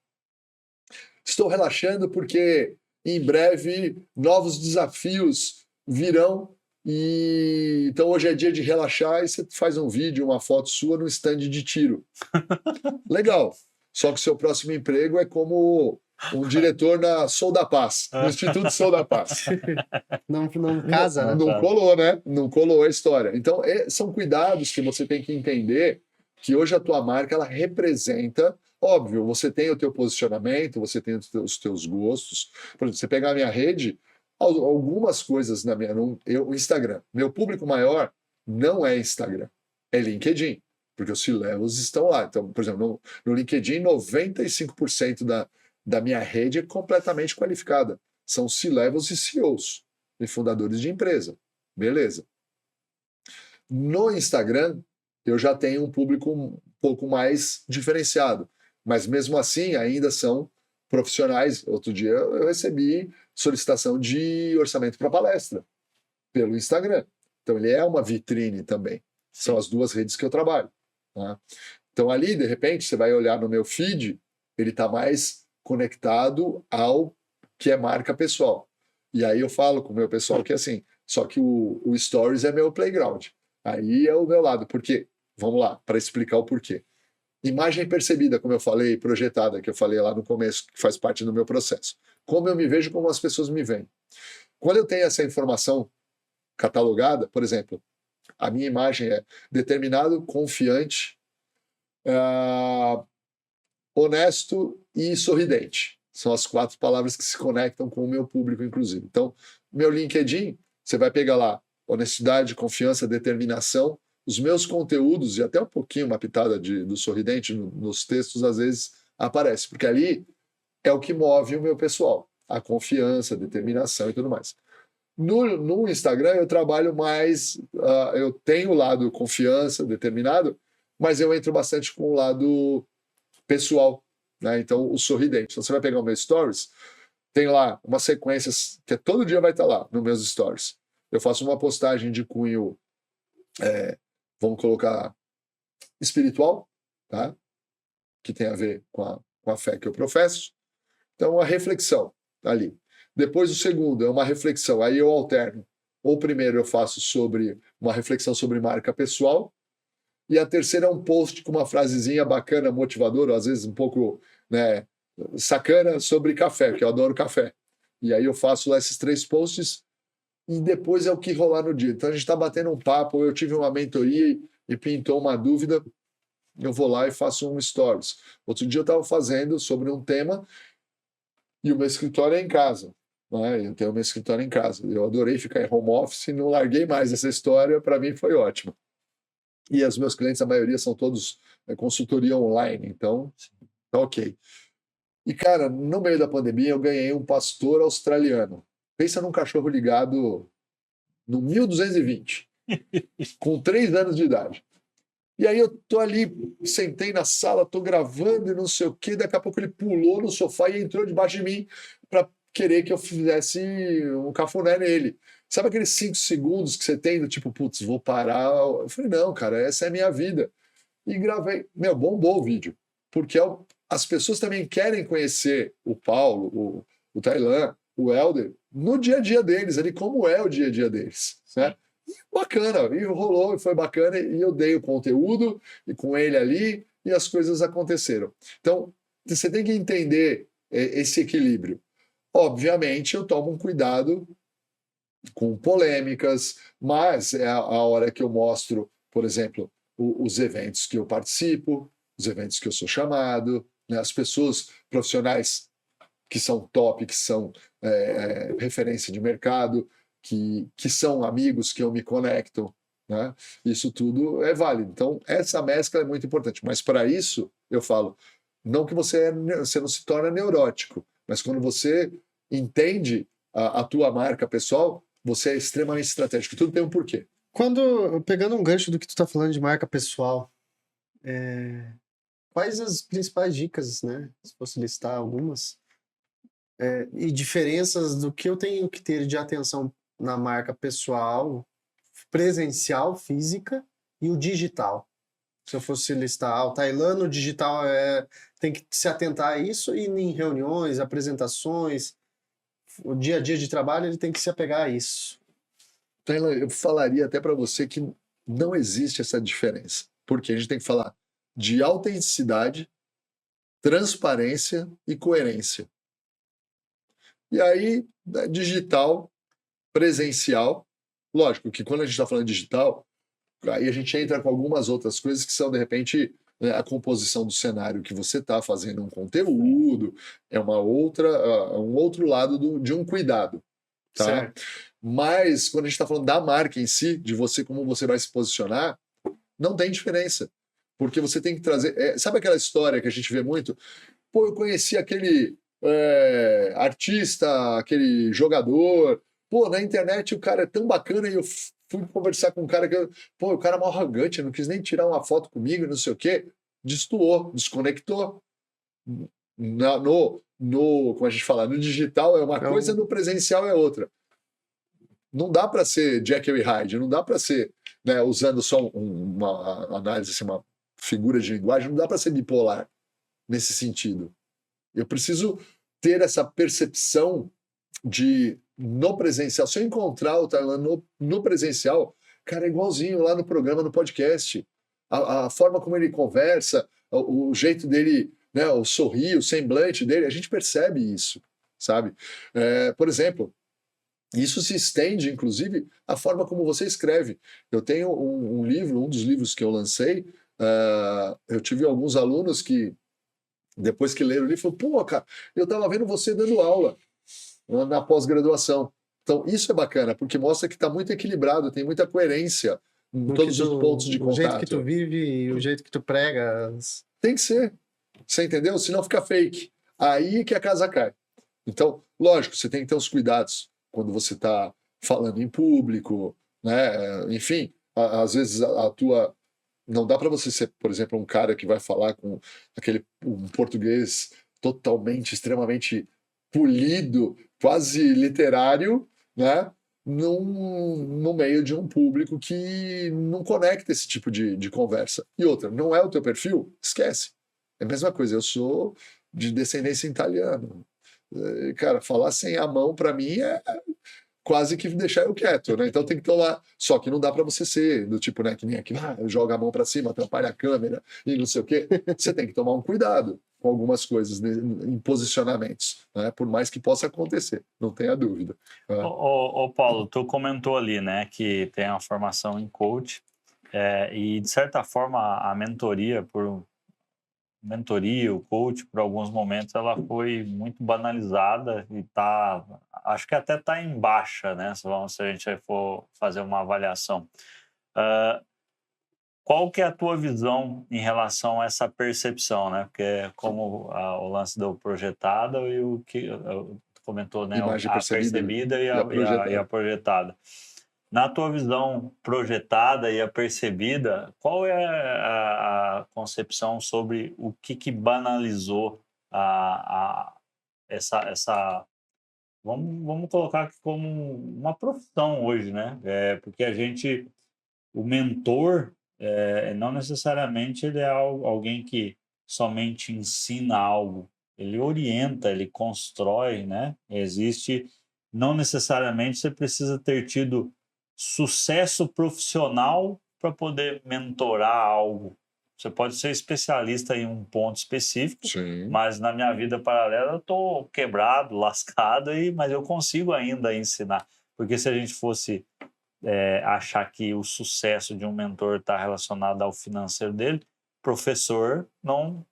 Estou relaxando porque em breve novos desafios virão e então hoje é dia de relaxar e você faz um vídeo, uma foto sua no stand de tiro. Legal. Só que o seu próximo emprego é como um diretor na Sou da Paz, no Instituto Sou da Paz. Não casa, né? Não colou, né? Não colou a história. Então, são cuidados que você tem que entender que hoje a tua marca, ela representa, óbvio, você tem o teu posicionamento, você tem os teus gostos. Por exemplo, você pegar a minha rede, algumas coisas o Instagram, meu público maior não é Instagram, é LinkedIn, porque os C-Levels estão lá. Então, por exemplo, no LinkedIn, 95% da minha rede é completamente qualificada. São C-Levels e CEOs, e fundadores de empresa. Beleza. No Instagram, eu já tenho um público um pouco mais diferenciado, mas mesmo assim ainda são profissionais. Outro dia eu recebi solicitação de orçamento para palestra pelo Instagram. Então ele é uma vitrine também. São as duas redes que eu trabalho. Tá? Então ali, de repente, você vai olhar no meu feed, ele está mais conectado ao que é marca pessoal. E aí eu falo com o meu pessoal que assim, só que o Stories é meu playground. Aí é o meu lado, porque, vamos lá, para explicar o porquê. Imagem percebida, como eu falei, projetada, que eu falei lá no começo, que faz parte do meu processo. Como eu me vejo, como as pessoas me veem. Quando eu tenho essa informação catalogada, por exemplo, a minha imagem é determinado, confiante, honesto e sorridente. São as 4 palavras que se conectam com o meu público, inclusive. Então, meu LinkedIn, você vai pegar lá honestidade, confiança, determinação. Os meus conteúdos, e até um pouquinho uma pitada do sorridente nos textos, às vezes aparece, porque ali é o que move o meu pessoal. A confiança, a determinação e tudo mais. No Instagram, eu trabalho mais, eu tenho o lado confiança, determinado, mas eu entro bastante com o lado pessoal, né? Então, o sorridente. Então, você vai pegar o meu Stories, tem lá uma sequência que todo dia vai estar lá nos meus Stories. Eu faço uma postagem de cunho, vamos colocar, espiritual, tá? Que tem a ver com a fé que eu professo. Então, a reflexão ali. Depois, o segundo é uma reflexão. Aí eu alterno. Ou primeiro eu faço uma reflexão sobre marca pessoal, e a terceira é um post com uma frasezinha bacana, motivadora, às vezes um pouco, né, sacana, sobre café, porque eu adoro café. E aí eu faço lá esses 3 posts e depois é o que rolar no dia. Então a gente está batendo um papo, eu tive uma mentoria e pintou uma dúvida, eu vou lá e faço um stories. Outro dia eu estava fazendo sobre um tema e o meu escritório é em casa. Né? Eu tenho o meu escritório em casa. Eu adorei ficar em home office e não larguei mais essa história, para mim foi ótimo. E os meus clientes, a maioria são todos consultoria online, então tá ok. E, cara, no meio da pandemia eu ganhei um pastor australiano. Pensa num cachorro ligado no 1220, com 3 anos de idade. E aí eu tô ali, sentei na sala, tô gravando e não sei o quê, daqui a pouco ele pulou no sofá e entrou debaixo de mim para querer que eu fizesse um cafuné nele. Sabe aqueles 5 segundos que você tem do tipo, putz, vou parar? Eu falei, não, cara, essa é a minha vida. E gravei. Meu, bombou o vídeo. Porque as pessoas também querem conhecer o Paulo, o Tailan, o Helder, no dia a dia deles, ali, como é o dia a dia deles. Né? Bacana, e rolou, e foi bacana, e eu dei o conteúdo, e com ele ali, e as coisas aconteceram. Então, você tem que entender esse equilíbrio. Obviamente, eu tomo um cuidado com polêmicas, mas é a hora que eu mostro, por exemplo, os eventos que eu participo, os eventos que eu sou chamado, né, as pessoas profissionais que são top, que são referência de mercado, que são amigos que eu me conecto, né? Isso tudo é válido. Então, essa mescla é muito importante. Mas para isso, eu falo, não que você não se torna neurótico, mas quando você entende a tua marca pessoal, você é extremamente estratégico. Tudo tem um porquê. Pegando um gancho do que tu tá falando de marca pessoal, quais as principais dicas, né? Se fosse listar algumas, e diferenças do que eu tenho que ter de atenção na marca pessoal, presencial, física, e o digital. Se eu fosse listar, o Tailan, o digital tem que se atentar a isso, e em reuniões, apresentações, o dia a dia de trabalho, ele tem que se apegar a isso. Tailan, eu falaria até para você que não existe essa diferença. Porque a gente tem que falar de autenticidade, transparência e coerência. E aí, né, digital, presencial. Lógico que quando a gente está falando digital, aí a gente entra com algumas outras coisas que são, de repente, né, a composição do cenário que você está fazendo um conteúdo, é uma outra, um outro lado de um cuidado, tá? Certo. Mas quando a gente está falando da marca em si, de você, como você vai se posicionar, não tem diferença. Porque você tem que trazer. Sabe aquela história que a gente vê muito? Pô, eu conheci aquele artista, aquele jogador. Pô, na internet o cara é tão bacana e eu fui conversar com um cara que. Pô, o cara é mal arrogante, não quis nem tirar uma foto comigo, não sei o quê. Destoou, desconectou. Como a gente fala, no digital é uma coisa, no presencial é outra. Não dá para ser Jekyll e Hyde, não dá para ser, né, usando só uma análise, assim, uma figura de linguagem, não dá para ser bipolar nesse sentido. Eu preciso ter essa percepção de, no presencial, se eu encontrar o Tailan no presencial, cara, é igualzinho lá no programa, no podcast. A forma como ele conversa, o jeito dele, né, o sorrir, o semblante dele, a gente percebe isso, sabe? Por exemplo, isso se estende, inclusive, à forma como você escreve. Eu tenho um livro, um dos livros que eu lancei, eu tive alguns alunos que, depois que leram o livro, falaram, pô, cara, eu estava vendo você dando aula na pós-graduação. Então, isso é bacana, porque mostra que está muito equilibrado, tem muita coerência em todos os pontos de contato. O jeito que tu vive e o jeito que tu prega. Tem que ser, você entendeu? Senão fica fake. Aí que a casa cai. Então, lógico, você tem que ter os cuidados quando você está falando em público, né? Enfim, às vezes a tua... Não dá para você ser, por exemplo, um cara que vai falar com um português totalmente, extremamente polido, quase literário, né? No meio de um público que não conecta esse tipo de conversa. E outra, não é o teu perfil? Esquece. É a mesma coisa, eu sou de descendência italiana. Cara, falar sem a mão para mim é quase que deixar eu quieto, né? Então tem que tomar. Só que não dá para você ser do tipo, né, que nem aqui, joga a mão para cima, atrapalha a câmera e não sei o quê. Você tem que tomar um cuidado com algumas coisas, né, em posicionamentos, né? Por mais que possa acontecer, não tenha dúvida. Ô Paulo, tu comentou ali, né, que tem a formação em coach e de certa forma a mentoria, o coach, por alguns momentos, ela foi muito banalizada e acho que até está em baixa, né? Se a gente for fazer uma avaliação. Qual que é a tua visão em relação a essa percepção, né? Porque como o lance do projetado e o que tu comentou, né? Imagem A percebida e a projetada. Na tua visão projetada e a percebida, qual é a concepção sobre o que banalizou essa vamos colocar aqui como uma profissão hoje, né? Porque o mentor, não necessariamente ele é alguém que somente ensina algo, ele orienta, ele constrói, né? Não necessariamente você precisa ter tido sucesso profissional para poder mentorar algo. Você pode ser especialista em um ponto específico, Sim. Mas na minha vida paralela eu estou quebrado, lascado, mas eu consigo ainda ensinar. Porque se a gente fosse achar que o sucesso de um mentor está relacionado ao financeiro dele, professor não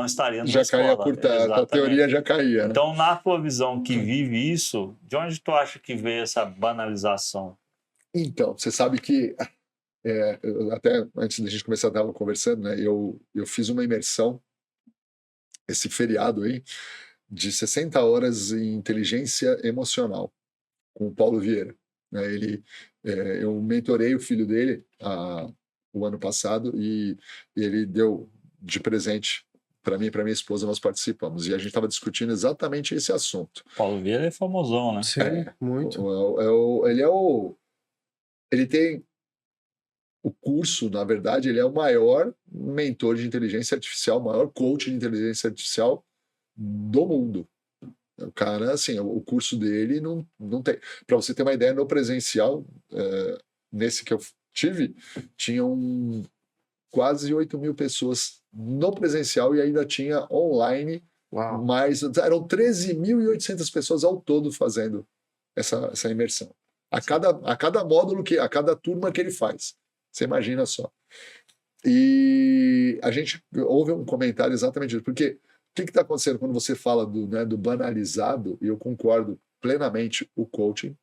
estaria na já escola. Já caía por terra, a teoria já caía. Né? Então, na tua visão que vive isso, de onde tu acha que veio essa banalização? Então, você sabe que, até antes da gente começar a estar conversando, né, eu fiz uma imersão, esse feriado aí, de 60 horas em inteligência emocional, com o Paulo Vieira. Eu mentorei o filho dele o ano passado e ele deu de presente para mim e para minha esposa, nós participamos. E a gente estava discutindo exatamente esse assunto. Paulo Vieira é famosão, né? Sim, muito. Ele tem o curso, na verdade, ele é o maior mentor de inteligência artificial, o maior coach de inteligência artificial do mundo. O cara, assim, o curso dele não tem. Para você ter uma ideia, no presencial, nesse que eu tive, tinham quase 8.000 pessoas no presencial e ainda tinha online Uau. Mas eram 13.800 pessoas ao todo fazendo essa imersão. A cada módulo, a cada turma que ele faz. Você imagina só. E a gente houve um comentário exatamente disso. Porque o que está acontecendo quando você fala do banalizado, e eu concordo plenamente, o coaching,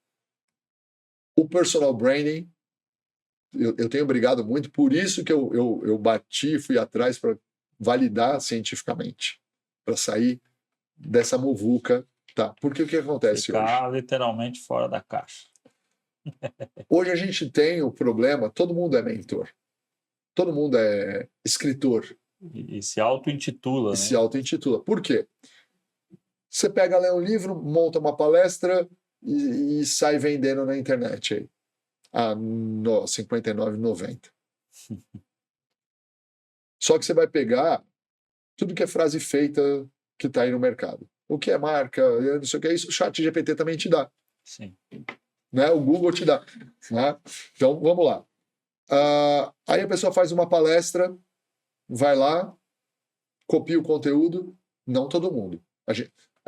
o personal branding, eu tenho brigado muito, por isso que eu bati, fui atrás para validar cientificamente, para sair dessa muvuca. Tá? Porque o que acontece Ficar hoje? literalmente fora da caixa. Hoje a gente tem o problema, todo mundo é mentor, todo mundo é escritor E se auto-intitula, e né? se auto-intitula. Por quê? Você pega, lê um livro, monta uma palestra e sai vendendo na internet aí. No R$ 59,90. Só que você vai pegar tudo que é frase feita que está aí no mercado. O que é marca, não sei o que é isso, o chat GPT também te dá. Sim. Né? O Google te dá. Né? Então, vamos lá. Aí a pessoa faz uma palestra, vai lá, copia o conteúdo, não todo mundo. A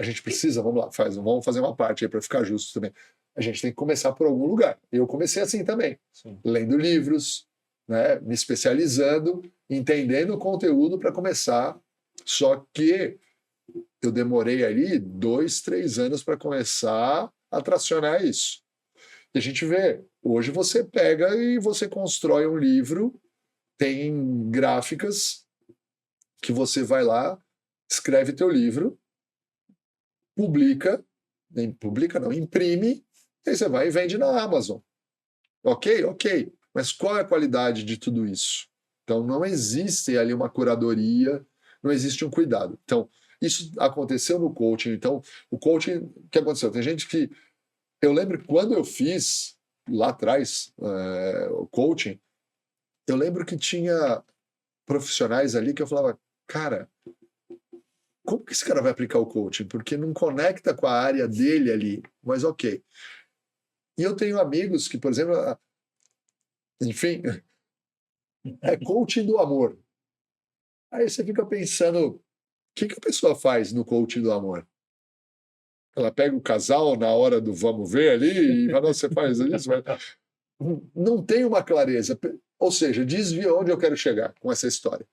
gente precisa, vamos lá, vamos fazer uma parte aí para ficar justo também. A gente tem que começar por algum lugar. Eu comecei assim também, lendo livros, né, me especializando, entendendo o conteúdo para começar. Só que eu demorei ali 2, 3 anos para começar a tracionar isso. E a gente vê, hoje você pega e você constrói um livro, tem gráficas que você vai lá, escreve teu livro, publica não, imprime, aí você vai e vende na Amazon. Ok? Ok. Mas qual é a qualidade de tudo isso? Então, não existe ali uma curadoria, não existe um cuidado. Então, isso aconteceu no coaching. Então, o coaching, o que aconteceu? Tem gente que... Eu lembro que quando eu fiz, lá atrás, o coaching, eu lembro que tinha profissionais ali que eu falava, cara, como que esse cara vai aplicar o coaching? Porque não conecta com a área dele ali, mas ok. E eu tenho amigos que, por exemplo, enfim, é coaching do amor. Aí você fica pensando, o que a pessoa faz no coaching do amor? Ela pega o casal na hora do vamos ver ali e fala, você faz isso? Não tem uma clareza. Ou seja, desvia onde eu quero chegar com essa história.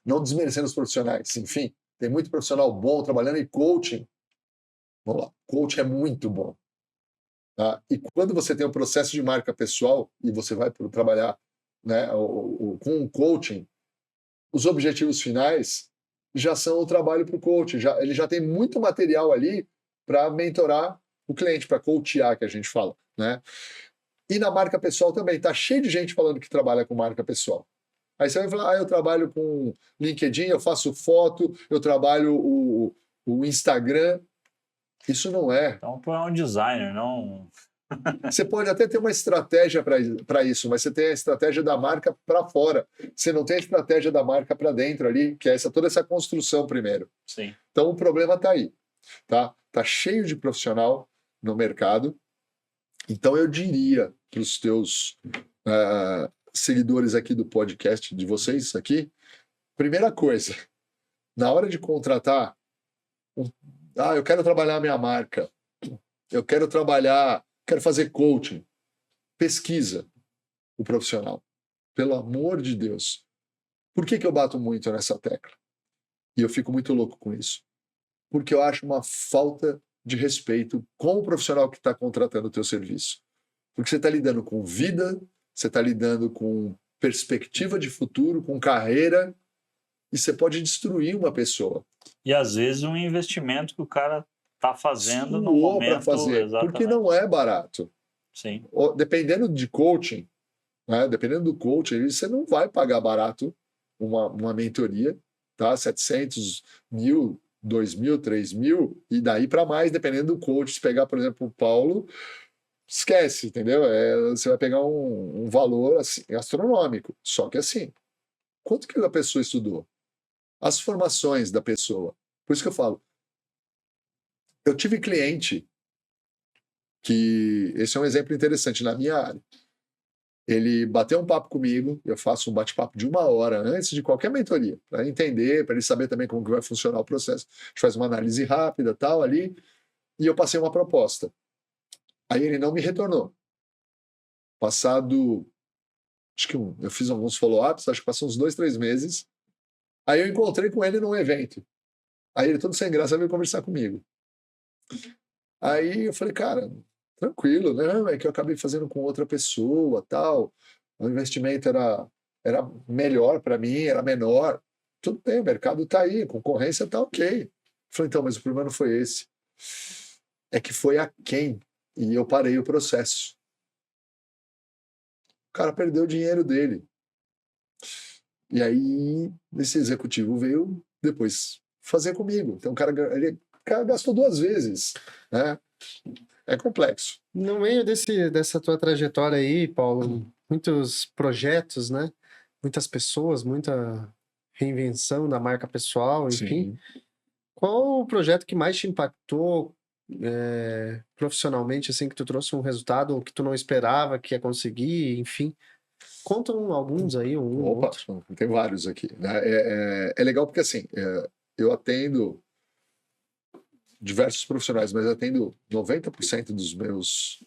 Não desmerecendo os profissionais. Enfim, tem muito profissional bom trabalhando em coaching. Vamos lá, coaching é muito bom. Tá? E quando você tem um processo de marca pessoal e você vai trabalhar, né, com um coaching, os objetivos finais já são o trabalho para o coach. Ele já tem muito material ali para mentorar o cliente, para coachear, que a gente fala. Né? E na marca pessoal também. Está cheio de gente falando que trabalha com marca pessoal. Aí você vai falar, eu trabalho com LinkedIn, eu faço foto, eu trabalho o Instagram. Isso não é. Então, tu é um designer, não... Você pode até ter uma estratégia para isso, mas você tem a estratégia da marca para fora. Você não tem a estratégia da marca para dentro ali, que é toda essa construção primeiro. Sim. Então o problema está aí. Tá cheio de profissional no mercado. Então eu diria para os teus seguidores aqui do podcast, de vocês aqui, primeira coisa, na hora de contratar, eu quero trabalhar a minha marca, eu quero fazer coaching, pesquisa o profissional. Pelo amor de Deus. Por que eu bato muito nessa tecla? E eu fico muito louco com isso. Porque eu acho uma falta de respeito com o profissional que está contratando o teu serviço. Porque você está lidando com vida, você está lidando com perspectiva de futuro, com carreira, e você pode destruir uma pessoa. E às vezes um investimento que o cara está fazendo no momento... para fazer, exatamente. porque não é barato. Sim. Dependendo de coaching, né, dependendo do coaching, você não vai pagar barato uma mentoria, tá? 700 mil, 2 mil, 3 mil, e daí para mais, dependendo do coach. Se pegar, por exemplo, o Paulo, esquece, entendeu? Você vai pegar um valor assim, astronômico. Só que assim, quanto que a pessoa estudou? As formações da pessoa. Por isso que eu falo, eu tive cliente que, esse é um exemplo interessante na minha área, ele bateu um papo comigo, eu faço um bate-papo de 1 hora antes de qualquer mentoria, para entender, para ele saber também como que vai funcionar o processo. A gente faz uma análise rápida, tal, ali, e eu passei uma proposta. Aí ele não me retornou. Passado, acho que eu fiz alguns follow-ups, acho que passou uns 2, 3 meses. Aí eu encontrei com ele num evento. Aí ele todo sem graça veio conversar comigo. Aí eu falei, cara, tranquilo, né? É que eu acabei fazendo com outra pessoa, tal. O investimento era melhor para mim, era menor. Tudo bem, o mercado está aí, a concorrência está ok. Eu falei, então, mas o problema não foi esse. É que foi aquém e eu parei o processo. O cara perdeu o dinheiro dele. E aí, esse executivo veio depois fazer comigo. Então, o cara gastou 2 vezes, né? É complexo. No meio dessa tua trajetória aí, Paulo, muitos projetos, né? Muitas pessoas, muita reinvenção da marca pessoal, enfim. Sim. Qual o projeto que mais te impactou profissionalmente, assim, que tu trouxe um resultado que tu não esperava que ia conseguir, enfim? Conta alguns aí, um ou Opa, outro. tem vários aqui, né? É legal porque, assim, eu atendo diversos profissionais, mas atendo 90% dos meus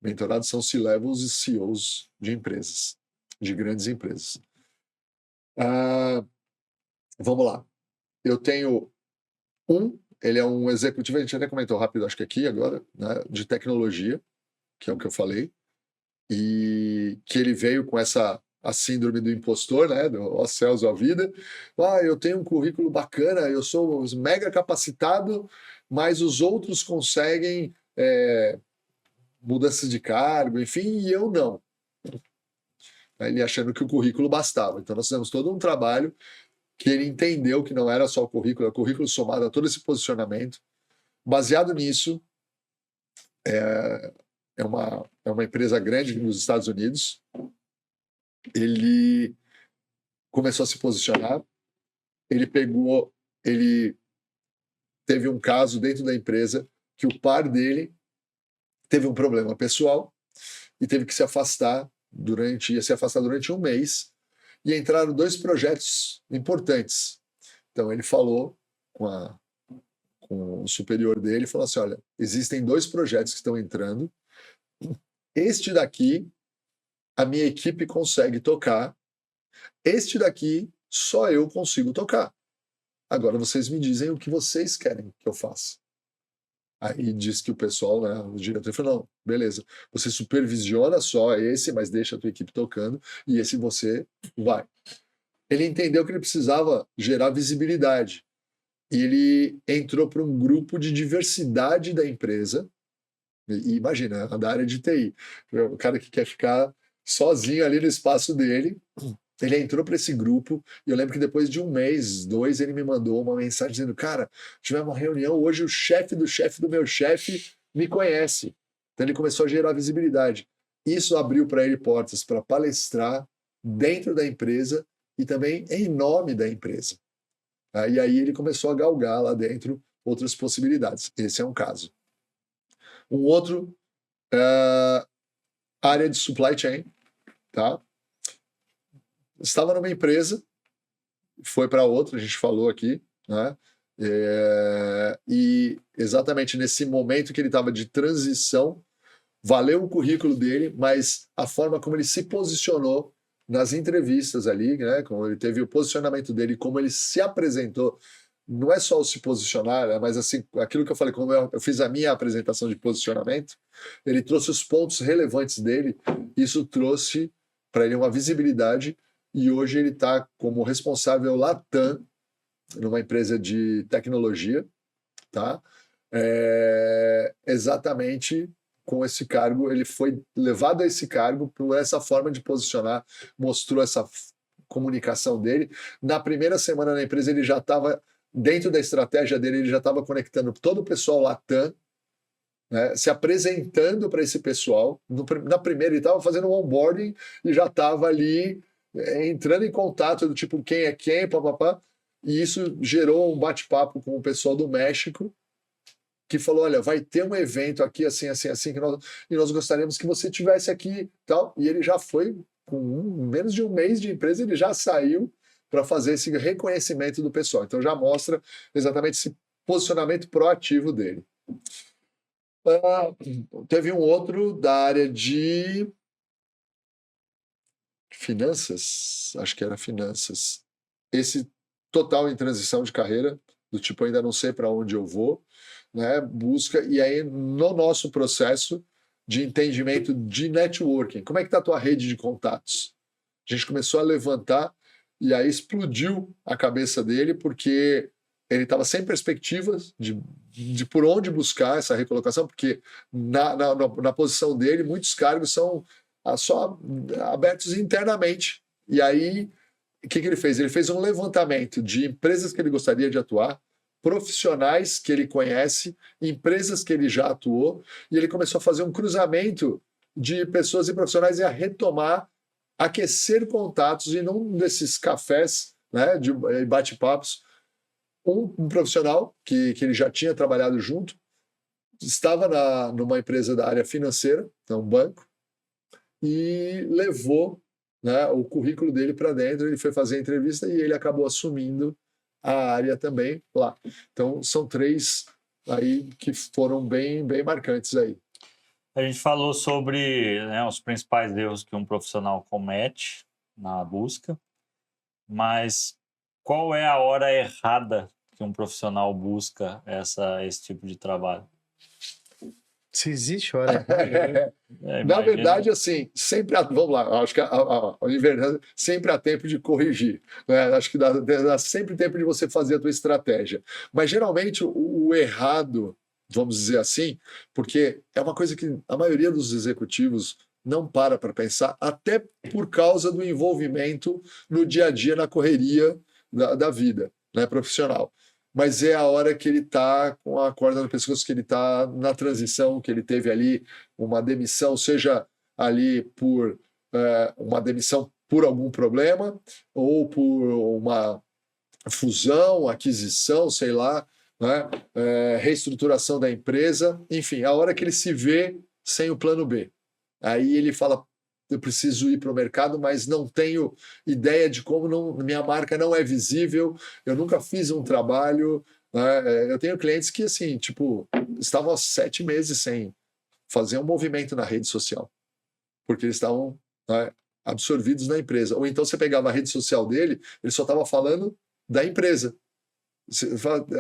mentorados são C-levels e CEOs de empresas, de grandes empresas. Vamos lá. Eu tenho ele é um executivo, a gente até comentou rápido, acho que aqui agora, né, de tecnologia, que é o que eu falei, e que ele veio com a síndrome do impostor, né, do ó céus, ó vida. Eu tenho um currículo bacana, eu sou mega capacitado, mas os outros conseguem mudança de cargo, enfim, e eu não. Ele achando que o currículo bastava. Então nós fizemos todo um trabalho que ele entendeu que não era só o currículo somado a todo esse posicionamento. Baseado nisso, é uma empresa grande nos Estados Unidos. Ele começou a se posicionar. Ele teve um caso dentro da empresa que o par dele teve um problema pessoal e teve que se afastar ia se afastar durante 1 mês, e entraram 2 projetos importantes. Então ele falou com o superior dele, falou assim, olha, existem 2 projetos que estão entrando, este daqui a minha equipe consegue tocar, este daqui só eu consigo tocar. Agora vocês me dizem o que vocês querem que eu faça. Aí diz que o pessoal, né, o diretor falou, não, beleza, você supervisiona só esse, mas deixa a tua equipe tocando, e esse você vai. Ele entendeu que ele precisava gerar visibilidade, e ele entrou para um grupo de diversidade da empresa, e imagina, da área de TI, o cara que quer ficar sozinho ali no espaço dele, ele entrou para esse grupo, e eu lembro que depois de 1 mês, 2, ele me mandou uma mensagem dizendo, cara, tivemos uma reunião, hoje o chefe do meu chefe me conhece. Então ele começou a gerar visibilidade. Isso abriu para ele portas para palestrar dentro da empresa e também em nome da empresa. E aí ele começou a galgar lá dentro outras possibilidades. Esse é um caso. Um outro, área de supply chain, tá? Estava numa empresa, foi para outra, a gente falou aqui, né? E exatamente nesse momento que ele estava de transição, valeu o currículo dele, mas a forma como ele se posicionou nas entrevistas ali, né? Como ele teve o posicionamento dele, como ele se apresentou, não é só o se posicionar, né? Mas assim, aquilo que eu falei, como eu fiz a minha apresentação de posicionamento, ele trouxe os pontos relevantes dele, isso trouxe para ele uma visibilidade. E hoje ele está como responsável Latam, numa empresa de tecnologia, tá? Exatamente com esse cargo, ele foi levado a esse cargo por essa forma de posicionar, mostrou essa comunicação dele. Na primeira semana na empresa, ele já estava, dentro da estratégia dele, ele já estava conectando todo o pessoal Latam, né, se apresentando para esse pessoal. Na primeira, ele estava fazendo um onboarding e já estava ali entrando em contato do tipo quem é quem, papapá, e isso gerou um bate-papo com o pessoal do México, que falou, olha, vai ter um evento aqui, assim, assim, assim, e nós gostaríamos que você tivesse aqui, tal. E ele já foi, com menos de um mês de empresa, ele já saiu para fazer esse reconhecimento do pessoal. Então já mostra exatamente esse posicionamento proativo dele. Teve um outro da área de finanças, acho que era finanças. Esse total em transição de carreira, do tipo, ainda não sei para onde eu vou, né? Busca, e aí no nosso processo de entendimento de networking, como é que está a tua rede de contatos? A gente começou a levantar e aí explodiu a cabeça dele, porque ele estava sem perspectivas de por onde buscar essa recolocação, porque na posição dele, muitos cargos são só abertos internamente. E aí, o que ele fez? Ele fez um levantamento de empresas que ele gostaria de atuar, profissionais que ele conhece, empresas que ele já atuou, e ele começou a fazer um cruzamento de pessoas e profissionais e a retomar, aquecer contatos, e num desses cafés, né, de bate-papos, um profissional que ele já tinha trabalhado junto, estava numa empresa da área financeira, um banco, e levou, né, o currículo dele para dentro, ele foi fazer a entrevista e ele acabou assumindo a área também lá. Então, são 3 aí que foram bem, bem marcantes aí. A gente falou sobre, né, os principais erros que um profissional comete na busca, mas qual é a hora errada que um profissional busca esse tipo de trabalho? Se existe hora errada, né? Na verdade, assim, sempre vamos lá, acho que sempre há tempo de corrigir, né? Acho que dá sempre tempo de você fazer a tua estratégia. Mas geralmente o errado, vamos dizer assim, porque é uma coisa que a maioria dos executivos não para pensar, até por causa do envolvimento no dia a dia, na correria da vida, né, profissional. Mas é a hora que ele está com a corda no pescoço, que ele está na transição, que ele teve ali uma demissão, seja ali por uma demissão por algum problema, ou por uma fusão, aquisição, sei lá, né? Reestruturação da empresa, enfim, a hora que ele se vê sem o plano B. Aí ele fala, eu preciso ir para o mercado, mas não tenho ideia de como minha marca não é visível, eu nunca fiz um trabalho, né? Eu tenho clientes que, assim, tipo, estavam há 7 meses sem fazer um movimento na rede social, porque eles estavam, né, absorvidos na empresa. Ou então você pegava a rede social dele, ele só estava falando da empresa.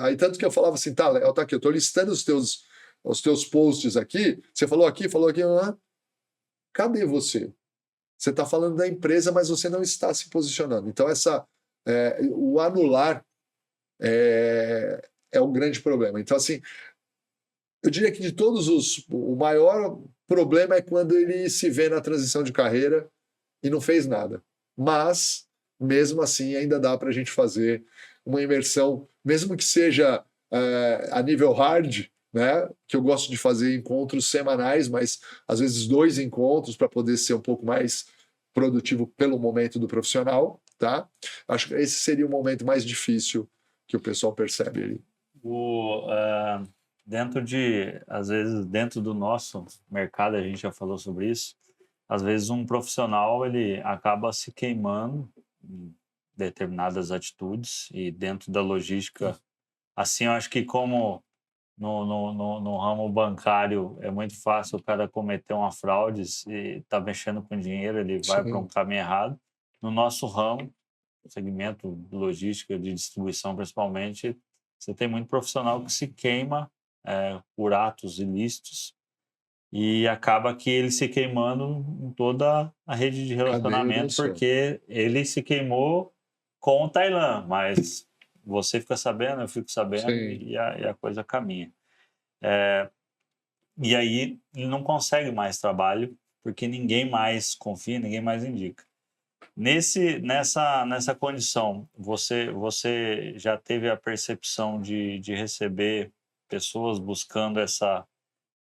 Aí tanto que eu falava assim, tá aqui, eu estou listando os teus posts aqui, você falou aqui, cadê você? Você está falando da empresa, mas você não está se posicionando. Então, o anular é um grande problema. Então, assim, eu diria que de todos o maior problema é quando ele se vê na transição de carreira e não fez nada. Mas, mesmo assim, ainda dá para a gente fazer uma imersão, mesmo que seja a nível hard, né? Que eu gosto de fazer encontros semanais, mas às vezes 2 encontros para poder ser um pouco mais produtivo pelo momento do profissional, tá? Acho que esse seria o momento mais difícil que o pessoal percebe ali. Às vezes, dentro do nosso mercado, a gente já falou sobre isso, às vezes um profissional ele acaba se queimando em determinadas atitudes, e dentro da logística, assim, eu acho que como no ramo bancário é muito fácil o cara cometer uma fraude e tá mexendo com dinheiro, ele vai para um caminho errado. No nosso ramo, segmento de logística, de distribuição principalmente, você tem muito profissional que se queima por atos ilícitos, e acaba que ele se queimando em toda a rede de relacionamento, porque ele se queimou com o Tailan, mas você fica sabendo, eu fico sabendo, e a coisa caminha. E aí ele não consegue mais trabalho, porque ninguém mais confia, ninguém mais indica. Nessa condição, você já teve a percepção de receber pessoas buscando essa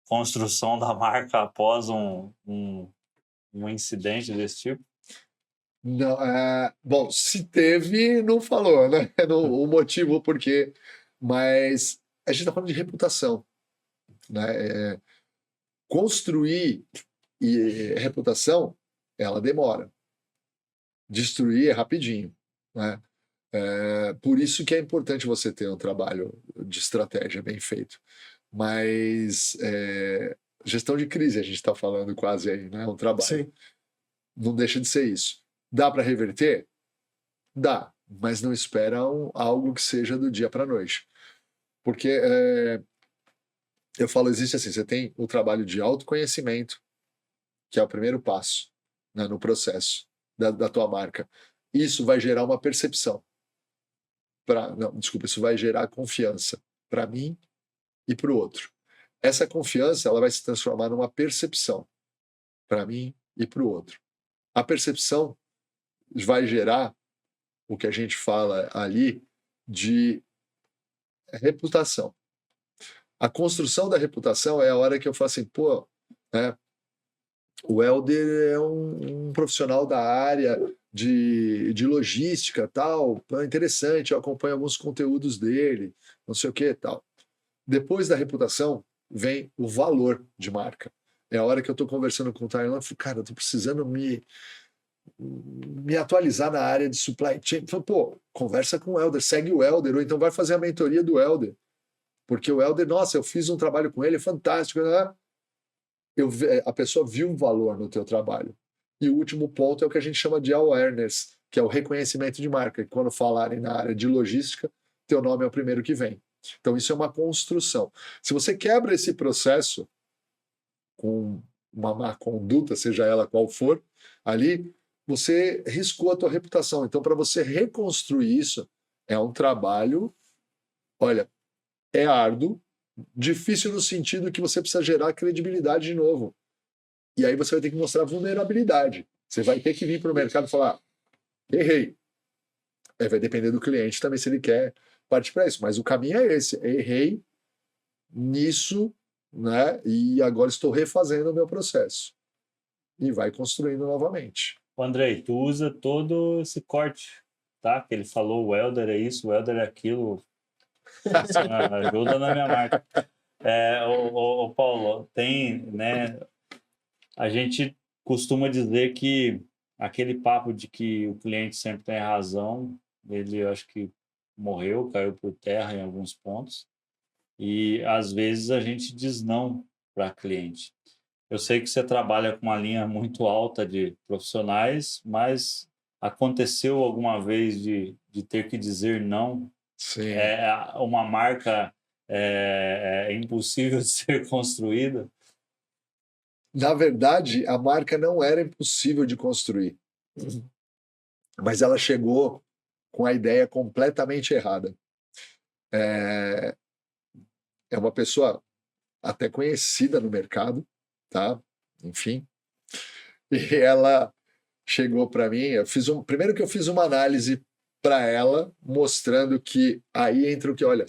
construção da marca após um incidente desse tipo? Não, bom, se teve, não falou, né? O motivo por quê. Mas a gente está falando de reputação. né? Construir reputação, ela demora. Destruir é rapidinho, né? Por isso que é importante você ter um trabalho de estratégia bem feito. Mas gestão de crise, a gente está falando quase aí, né? Um trabalho. Sim. Não deixa de ser isso. Dá para reverter? Dá, mas não espera algo que seja do dia para a noite. Porque eu falo, existe assim, você tem o trabalho de autoconhecimento, que é o primeiro passo, né, no processo da tua marca. Isso vai gerar uma percepção. Isso vai gerar confiança para mim e para o outro. Essa confiança ela vai se transformar numa percepção para mim e para o outro. A percepção vai gerar o que a gente fala ali de reputação. A construção da reputação é a hora que eu falo assim, pô, né, o Helder é um profissional da área de logística, tal, interessante, eu acompanho alguns conteúdos dele, não sei o que, tal. Depois da reputação, vem o valor de marca. É a hora que eu estou conversando com o Tailan, eu falo, cara, eu estou precisando me atualizar na área de supply chain. Falo, pô, conversa com o Helder, segue o Helder, ou então vai fazer a mentoria do Helder. Porque o Helder, nossa, eu fiz um trabalho com ele, é fantástico, né? A pessoa viu um valor no teu trabalho. E o último ponto é o que a gente chama de awareness, que é o reconhecimento de marca. E quando falarem na área de logística, teu nome é o primeiro que vem. Então isso é uma construção. Se você quebra esse processo com uma má conduta, seja ela qual for, ali você riscou a tua reputação. Então para você reconstruir isso, é um trabalho, olha, é árduo, difícil no sentido que você precisa gerar credibilidade de novo. E aí você vai ter que mostrar vulnerabilidade. Você vai ter que vir para o mercado e falar, errei. Vai depender do cliente também se ele quer partir para isso. Mas o caminho é esse. Errei nisso, né? E agora estou refazendo o meu processo. E vai construindo novamente. Andrei, tu usa todo esse corte, tá? Que ele falou, o Helder é isso, o Helder é aquilo. Ajuda na minha marca. O Paulo, tem, né? A gente costuma dizer que aquele papo de que o cliente sempre tem razão, ele eu acho que morreu, caiu por terra em alguns pontos. E às vezes a gente diz não para cliente. Eu sei que você trabalha com uma linha muito alta de profissionais, mas aconteceu alguma vez de ter que dizer não? Sim. Uma marca é impossível de ser construída? Na verdade, a marca não era impossível de construir. Mas ela chegou com a ideia completamente errada. É uma pessoa até conhecida no mercado, tá? Enfim. E ela chegou para mim, primeiro que eu fiz uma análise para ela, mostrando que aí entra o que, olha,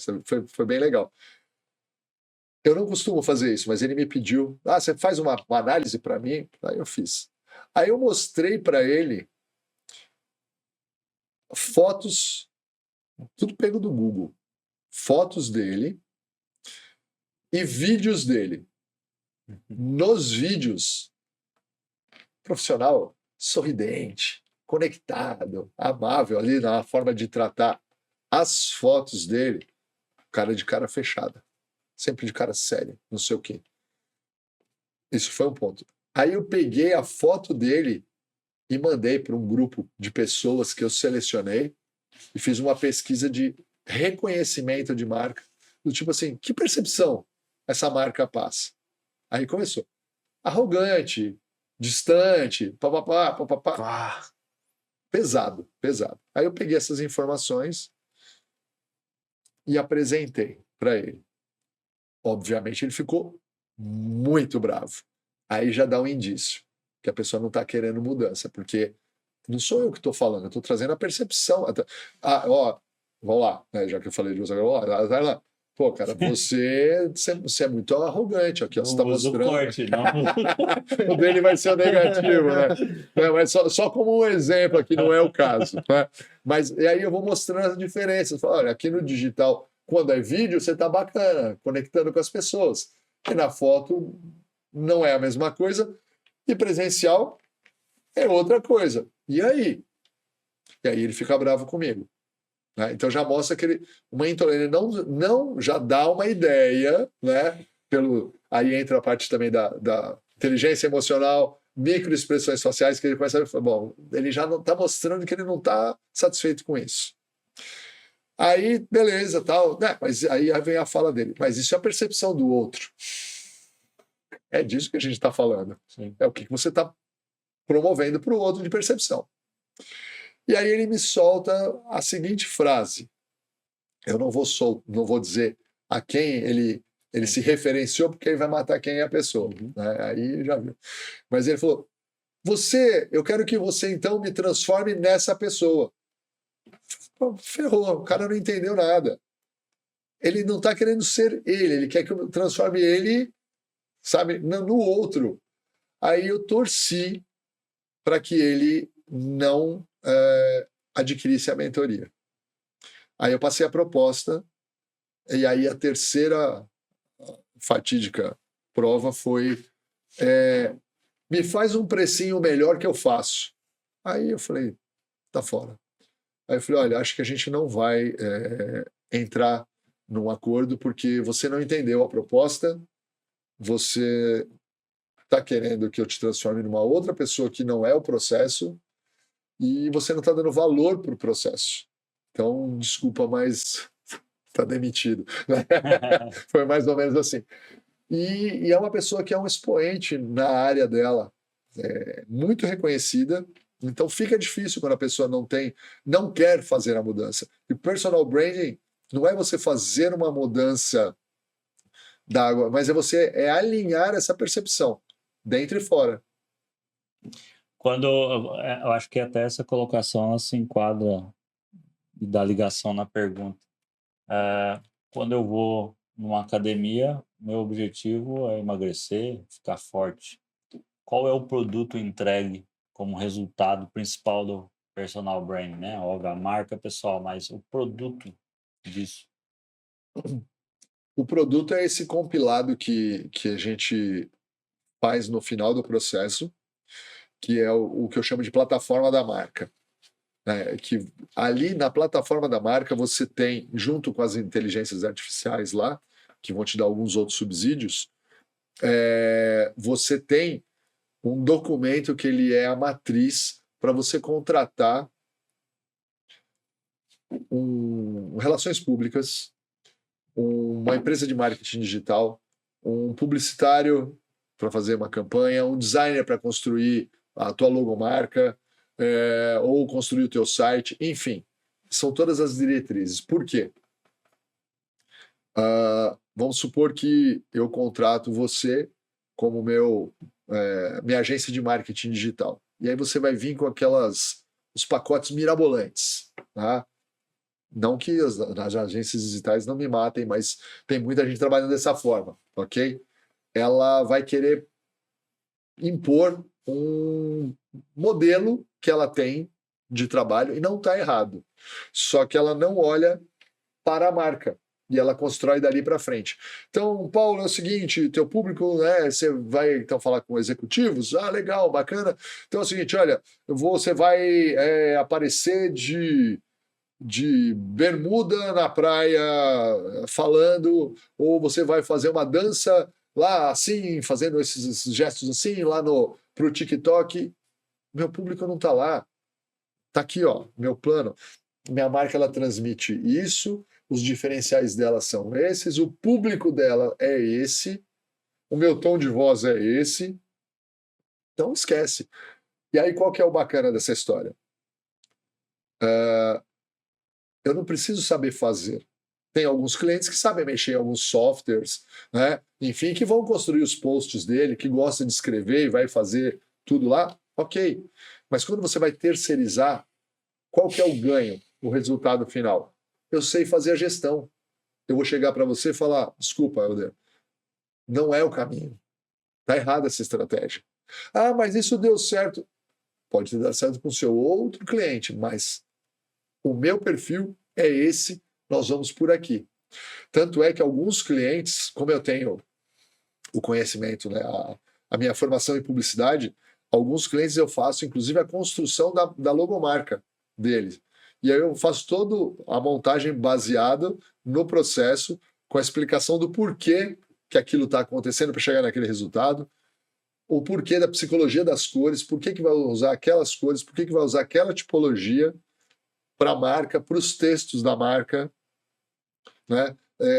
foi bem legal. Eu não costumo fazer isso, mas ele me pediu, você faz uma análise para mim? Aí eu fiz. Aí eu mostrei para ele fotos, tudo pego do Google, fotos dele e vídeos dele. Nos vídeos, profissional, sorridente, conectado, amável, ali na forma de tratar. As fotos dele, cara de cara fechada, sempre de cara séria, não sei o quê. Isso foi um ponto. Aí eu peguei a foto dele e mandei para um grupo de pessoas que eu selecionei e fiz uma pesquisa de reconhecimento de marca, do tipo assim, que percepção essa marca passa? Aí começou. Arrogante, distante, papapá, papapá. Pesado, pesado. Aí eu peguei essas informações e apresentei para ele. Obviamente ele ficou muito bravo. Aí já dá um indício que a pessoa não está querendo mudança, porque não sou eu que estou falando, eu estou trazendo a percepção. Vamos lá, né, já que eu falei de você agora, vai lá. Pô, cara, você é muito arrogante. Aqui, ó, você está mostrando. O corte, não. O dele vai ser o negativo, né? Mas só como um exemplo aqui, não é o caso. Né? Mas e aí eu vou mostrando as diferenças. Olha, aqui no digital, quando é vídeo, você está bacana, conectando com as pessoas. e na foto não é a mesma coisa, e presencial é outra coisa. E aí? E aí ele fica bravo comigo. Né? Então já mostra que uma intolerância não já dá uma ideia, né? Aí entra a parte também da inteligência emocional, microexpressões faciais, que ele começa a falar, bom, ele já não está mostrando que ele não está satisfeito com isso. Aí, beleza, tal, né? Mas aí vem a fala dele. Mas isso é a percepção do outro. É disso que a gente está falando. Sim. É o que você está promovendo para o outro de percepção. E aí ele me solta a seguinte frase. Eu não vou dizer a quem ele se referenciou, porque ele vai matar quem é a pessoa. Né? Aí já viu. Mas ele falou, eu quero que você então me transforme nessa pessoa. Pô, ferrou, o cara não entendeu nada. Ele não está querendo ser ele quer que eu transforme ele, sabe, no outro. Aí eu torci para que ele não adquirisse a mentoria. Aí eu passei a proposta, e aí a terceira fatídica prova foi me faz um precinho melhor que eu faço. Aí eu falei, tá fora. Aí eu falei, olha, acho que a gente não vai entrar num acordo porque você não entendeu a proposta, você está querendo que eu te transforme numa outra pessoa que não é o processo e você não está dando valor para o processo. Então, desculpa, mas está demitido. Foi mais ou menos assim. E é uma pessoa que é um expoente na área dela, muito reconhecida. Então fica difícil quando a pessoa não quer fazer a mudança. E personal branding não é você fazer uma mudança da água, mas é alinhar essa percepção, dentro e fora. Quando eu acho que até essa colocação ela se enquadra e dá ligação na pergunta. Quando eu vou numa academia, meu objetivo é emagrecer, ficar forte. Qual é o produto entregue como resultado principal do personal branding, né? Óbvio, a marca pessoal, mas o produto disso. O produto é esse compilado que a gente faz no final do processo, que é o que eu chamo de plataforma da marca. Que ali na plataforma da marca você tem, junto com as inteligências artificiais lá, que vão te dar alguns outros subsídios, você tem um documento que ele é a matriz para você contratar relações públicas, uma empresa de marketing digital, um publicitário para fazer uma campanha, um designer para construir a tua logomarca, ou construir o teu site, enfim, são todas as diretrizes. Por quê? Vamos supor que eu contrato você como minha agência de marketing digital. E aí você vai vir com os pacotes mirabolantes. Tá? Não que as agências digitais não me matem, mas tem muita gente trabalhando dessa forma, ok? Ela vai querer impor um modelo que ela tem de trabalho, e não está errado. Só que ela não olha para a marca. E ela constrói dali para frente. Então, Paulo, é o seguinte, teu público, né, você vai então falar com executivos? Ah, legal, bacana. Então é o seguinte, olha, você vai aparecer de bermuda na praia falando, ou você vai fazer uma dança lá assim, fazendo esses gestos assim, lá pro TikTok. Meu público não está lá. Está aqui, ó, meu plano. Minha marca, ela transmite isso, os diferenciais dela são esses, o público dela é esse, o meu tom de voz é esse. Então esquece. E aí qual que é o bacana dessa história? Eu não preciso saber fazer. Tem alguns clientes que sabem mexer em alguns softwares, né? Enfim, que vão construir os posts dele, que gostam de escrever e vai fazer tudo lá, ok. Mas quando você vai terceirizar, qual que é o ganho, o resultado final? Eu sei fazer a gestão. Eu vou chegar para você e falar, desculpa, Helder, não é o caminho. Está errada essa estratégia. Ah, mas isso deu certo. Pode ter dado certo com o seu outro cliente, mas o meu perfil é esse, nós vamos por aqui. Tanto é que alguns clientes, como eu tenho o conhecimento, né? A minha formação em publicidade, alguns clientes eu faço, inclusive, a construção da logomarca deles. E aí eu faço toda a montagem baseada no processo, com a explicação do porquê que aquilo está acontecendo para chegar naquele resultado, o porquê da psicologia das cores, por que vai usar aquelas cores, por que vai usar aquela tipologia para a marca, para os textos da marca, né?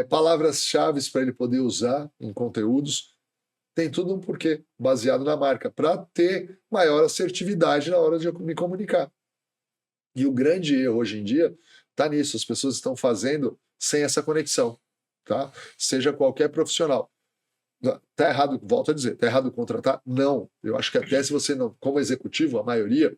Palavras-chave para ele poder usar em conteúdos. Tem tudo um porquê, baseado na marca, para ter maior assertividade na hora de eu me comunicar. E o grande erro hoje em dia está nisso, as pessoas estão fazendo sem essa conexão, tá? Seja qualquer profissional. Tá errado, volto a dizer, tá errado contratar? Não. Eu acho que até se você não, como executivo, a maioria,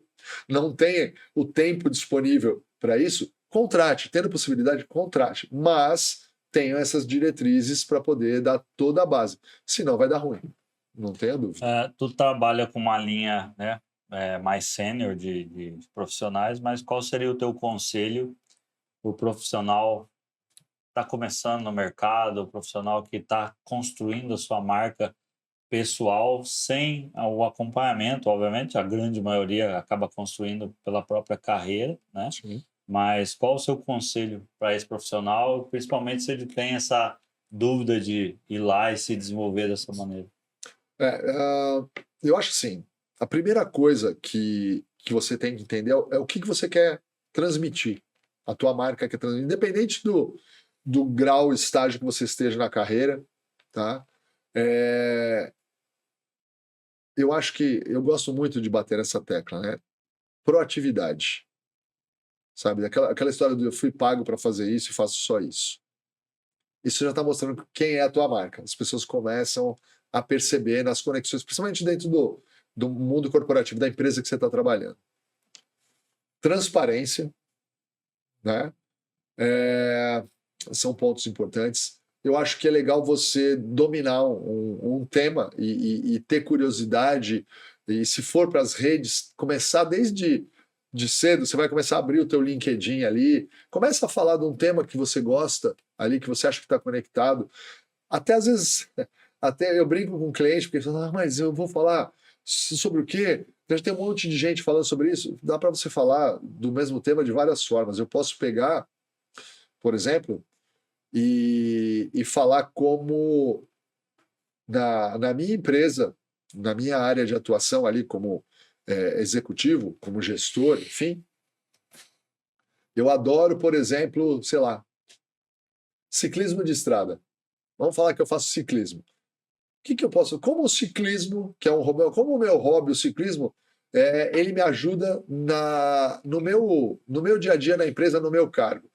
não tem o tempo disponível para isso, contrate. Tendo possibilidade, contrate. Mas tenha essas diretrizes para poder dar toda a base. Senão vai dar ruim. Não tenha dúvida. Tu trabalha com uma linha, né, mais sênior de profissionais, mas qual seria o teu conselho para o profissional que está começando no mercado, o profissional que está construindo a sua marca pessoal sem o acompanhamento? Obviamente, a grande maioria acaba construindo pela própria carreira, né? Sim. Mas qual o seu conselho para esse profissional, principalmente se ele tem essa dúvida de ir lá e se desenvolver dessa maneira? Eu acho assim, a primeira coisa que você tem que entender é o que você quer transmitir. A tua marca quer transmitir, independente do grau, estágio que você esteja na carreira, tá? Eu acho que eu gosto muito de bater nessa tecla, né? Proatividade. Sabe? Aquela história do eu fui pago para fazer isso e faço só isso. Isso já está mostrando quem é a tua marca. As pessoas começam a perceber nas conexões, principalmente dentro do mundo corporativo, da empresa que você está trabalhando. Transparência, né? São pontos importantes. Eu acho que é legal você dominar um tema e ter curiosidade, e se for para as redes, começar desde de cedo, você vai começar a abrir o teu LinkedIn ali, começa a falar de um tema que você gosta ali, que você acha que está conectado. Até às vezes, até eu brinco com o cliente, porque ele fala, mas eu vou falar sobre o quê? Já tem um monte de gente falando sobre isso. Dá para você falar do mesmo tema de várias formas. Eu posso pegar, por exemplo, e falar como na minha empresa, na minha área de atuação ali como executivo, como gestor, enfim, eu adoro, por exemplo, sei lá, ciclismo de estrada. Vamos falar que eu faço ciclismo. O que eu posso... Como o ciclismo, que é um hobby, como o meu hobby, o ciclismo, ele me ajuda no meu dia a dia na empresa, no meu cargo.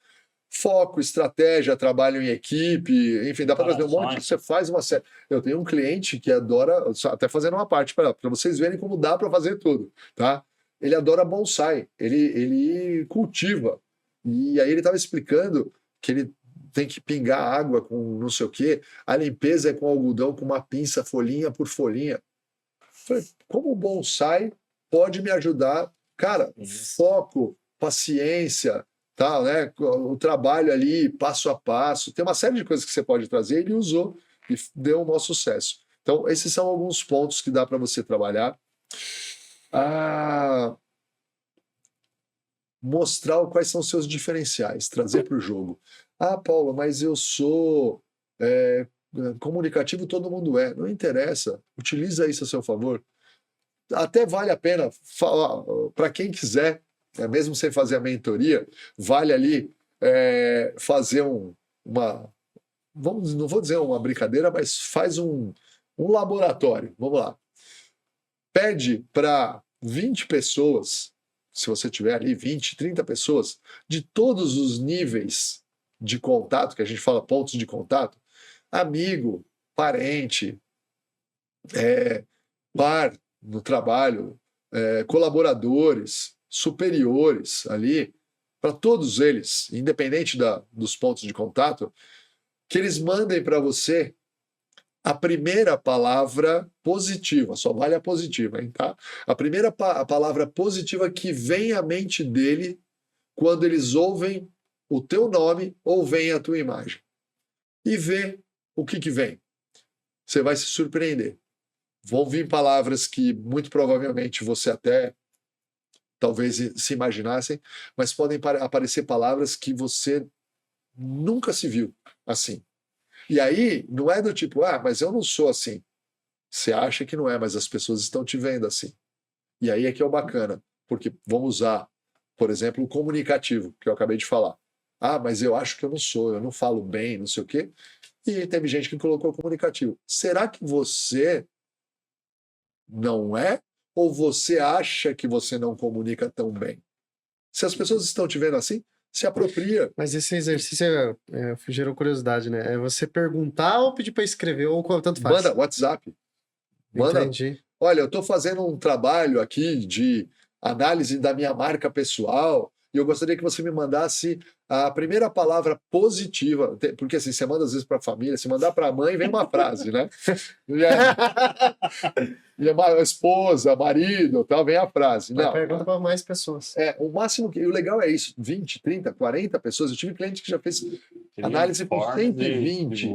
Foco, estratégia, trabalho em equipe, enfim, dá para trazer um monte. Você faz uma série. Eu tenho um cliente que adora, até fazendo uma parte para vocês verem como dá para fazer tudo, tá? Ele adora bonsai, ele cultiva. E aí ele estava explicando que ele tem que pingar água com não sei o quê, a limpeza é com algodão, com uma pinça, folhinha por folhinha. Falei, como o bonsai pode me ajudar? Cara, foco, paciência, tá, né? O trabalho ali, passo a passo, tem uma série de coisas que você pode trazer, ele usou e deu um maior sucesso. Então, esses são alguns pontos que dá para você trabalhar. Mostrar quais são os seus diferenciais, trazer para o jogo. Paulo, mas eu sou comunicativo, todo mundo é. Não interessa, utiliza isso a seu favor. Até vale a pena falar, para quem quiser, mesmo sem fazer a mentoria, vale ali fazer não vou dizer uma brincadeira, mas faz um laboratório. Vamos lá. Pede para 20 pessoas, se você tiver ali 20, 30 pessoas, de todos os níveis de contato, que a gente fala pontos de contato, amigo, parente, par no trabalho, colaboradores, superiores ali, para todos eles, independente dos pontos de contato, que eles mandem para você a primeira palavra positiva, só vale a positiva, hein, tá? A primeira palavra positiva que vem à mente dele quando eles ouvem o teu nome ou veem a tua imagem. E vê o que vem. você vai se surpreender. Vão vir palavras que muito provavelmente você até talvez se imaginassem, mas podem aparecer palavras que você nunca se viu assim. E aí, não é do tipo, mas eu não sou assim. Você acha que não é, mas as pessoas estão te vendo assim. E aí é que é o bacana, porque vamos usar, por exemplo, o comunicativo, que eu acabei de falar. Mas eu acho que eu não sou, eu não falo bem, não sei o quê. E teve gente que colocou comunicativo. Será que você não é? Ou você acha que você não comunica tão bem? Se as pessoas estão te vendo assim, se apropria. Mas esse exercício gerou curiosidade, né? É você perguntar ou pedir para escrever, ou tanto faz? Manda WhatsApp. Manda. Entendi. Olha, eu estou fazendo um trabalho aqui de análise da minha marca pessoal e eu gostaria que você me mandasse a primeira palavra positiva, porque assim, você manda às vezes para a família, se mandar para a mãe, vem uma frase, né? E a esposa, marido, tal, vem a frase. Não, pergunta para mais pessoas. o máximo que. E o legal é isso: 20, 30, 40 pessoas. Eu tive cliente que já fez análise por 120.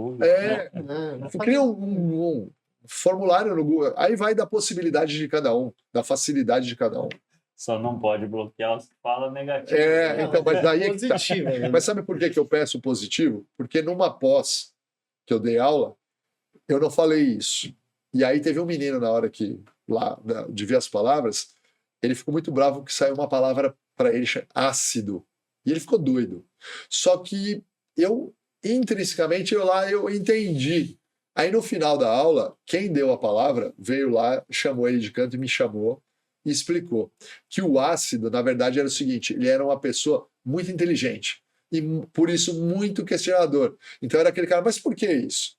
Cria um formulário no Google. Aí vai da possibilidade de cada um, da facilidade de cada um. Só não pode bloquear os que falam negativo. Então, mas daí é positivo. Né? Mas sabe por que eu peço positivo? Porque numa pós que eu dei aula, eu não falei isso. E aí teve um menino na hora que, lá, de ver as palavras, ele ficou muito bravo que saiu uma palavra para ele, ácido. E ele ficou doido. Só que eu, intrinsecamente, eu entendi. Aí no final da aula, quem deu a palavra veio lá, chamou ele de canto e me chamou e explicou que o ácido, na verdade, era o seguinte: ele era uma pessoa muito inteligente e por isso muito questionador. Então era aquele cara, mas por que isso?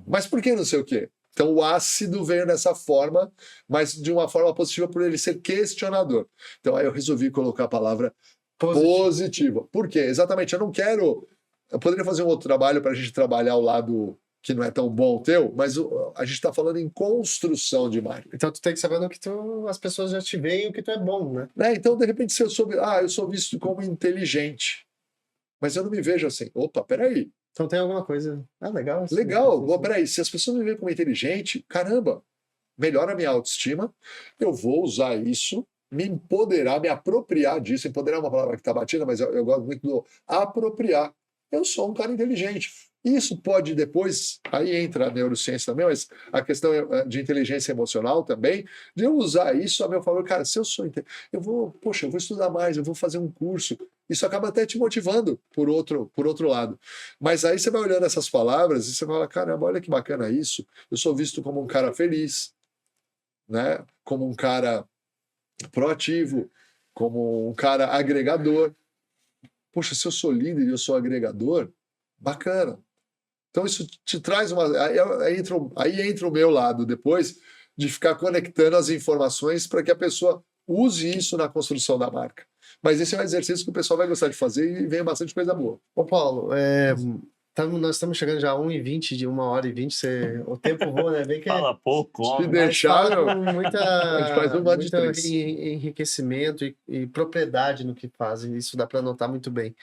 Mas por que não sei o quê? Então o ácido veio dessa forma, mas de uma forma positiva por ele ser questionador. Então aí eu resolvi colocar a palavra positiva. Por quê? Exatamente, eu não quero... Eu poderia fazer um outro trabalho para a gente trabalhar o lado que não é tão bom o teu, mas a gente está falando em construção de marca. Então tu tem que saber no que as pessoas já te veem o que tu é bom, né? Então, de repente, se eu sou visto como inteligente, mas eu não me vejo assim. Opa, peraí. Então tem alguma coisa... legal. Assim, legal. Peraí, se as pessoas me veem como inteligente, caramba, melhora a minha autoestima, eu vou usar isso, me empoderar, me apropriar disso. Empoderar é uma palavra que está batida, mas eu gosto muito do apropriar. Eu sou um cara inteligente. Isso pode depois, aí entra a neurociência também, mas a questão de inteligência emocional também, de eu usar isso a meu favor. Cara, se eu sou eu vou estudar mais, eu vou fazer um curso. Isso acaba até te motivando por outro lado. Mas aí você vai olhando essas palavras e você fala, caramba, olha que bacana isso. Eu sou visto como um cara feliz, né? Como um cara proativo, como um cara agregador. Poxa, se eu sou líder e eu sou agregador, bacana. Então isso te traz uma... Aí entra o meu lado depois de ficar conectando as informações para que a pessoa use isso na construção da marca. Mas esse é um exercício que o pessoal vai gostar de fazer e vem bastante coisa boa. Ô Paulo, nós estamos chegando já a 1h20, de 1h20, o tempo voa, né? Bem que fala pouco, se deixaram, a gente faz uma de três. enriquecimento e propriedade no que fazem, isso dá para notar muito bem.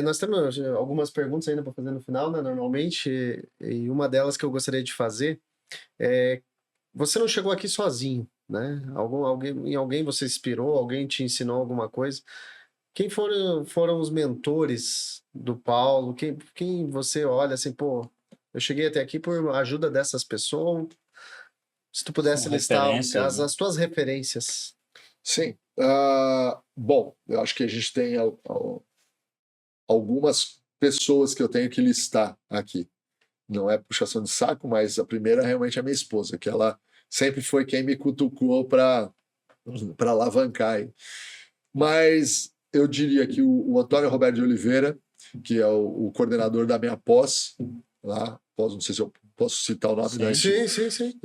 Nós temos algumas perguntas ainda para fazer no final, né? Normalmente, e uma delas que eu gostaria de fazer é: você não chegou aqui sozinho, né? Alguém você inspirou, alguém te ensinou alguma coisa? Quem foram os mentores do Paulo? Quem você olha assim, pô, eu cheguei até aqui por ajuda dessas pessoas? Se tu pudesse listar as tuas referências. Sim. Bom, eu acho que a gente tem algumas pessoas que eu tenho que listar aqui. Não é puxação de saco, mas a primeira realmente é a minha esposa, que ela sempre foi quem me cutucou para alavancar. Mas eu diria que o Antônio Roberto de Oliveira, que é o coordenador da minha pós, lá, não sei se eu posso citar o nome da Sim.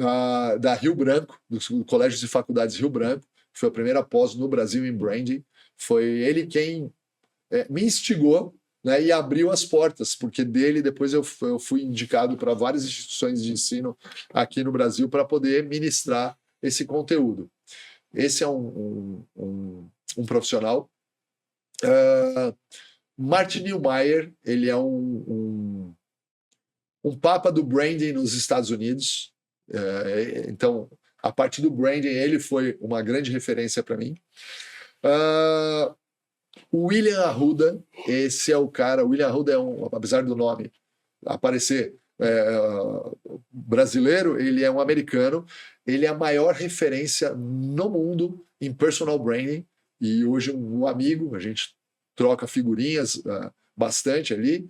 Da Rio Branco, do Colégios e Faculdades Rio Branco, que foi a primeira pós no Brasil em branding. Foi ele quem me instigou, né, e abriu as portas, porque dele depois eu fui indicado para várias instituições de ensino aqui no Brasil para poder ministrar esse conteúdo. Esse é um profissional. Martin Neumeyer, ele é um um papa do branding nos Estados Unidos. Então, a partir do branding, ele foi uma grande referência para mim. O William Arruda, esse é o cara. O William Arruda apesar do nome aparecer brasileiro, ele é um americano. Ele é a maior referência no mundo em personal branding. E hoje um amigo, a gente troca figurinhas bastante ali.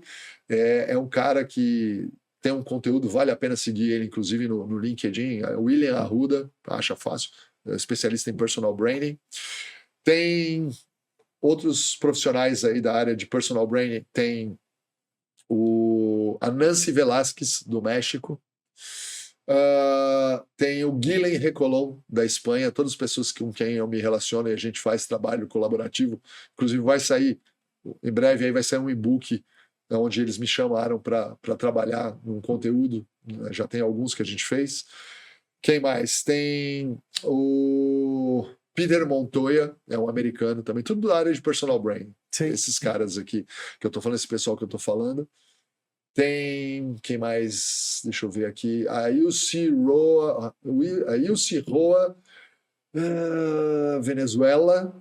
É um cara que tem um conteúdo, vale a pena seguir ele, inclusive no LinkedIn. William Arruda, acha fácil, especialista em personal branding. Tem outros profissionais aí da área de personal branding. Tem a Nancy Velázquez, do México. Tem o Guilhem Recolom, da Espanha. Todas as pessoas com quem eu me relaciono e a gente faz trabalho colaborativo. Inclusive vai sair, em breve, aí vai sair um e-book onde eles me chamaram para trabalhar num conteúdo. Já tem alguns que a gente fez. Quem mais? Tem o Peter Montoya, é um americano também, tudo da área de personal branding. Sim. Esses caras aqui que eu estou falando, esse pessoal que eu estou falando. Tem, quem mais? Deixa eu ver aqui. A Ilse Roa, Venezuela,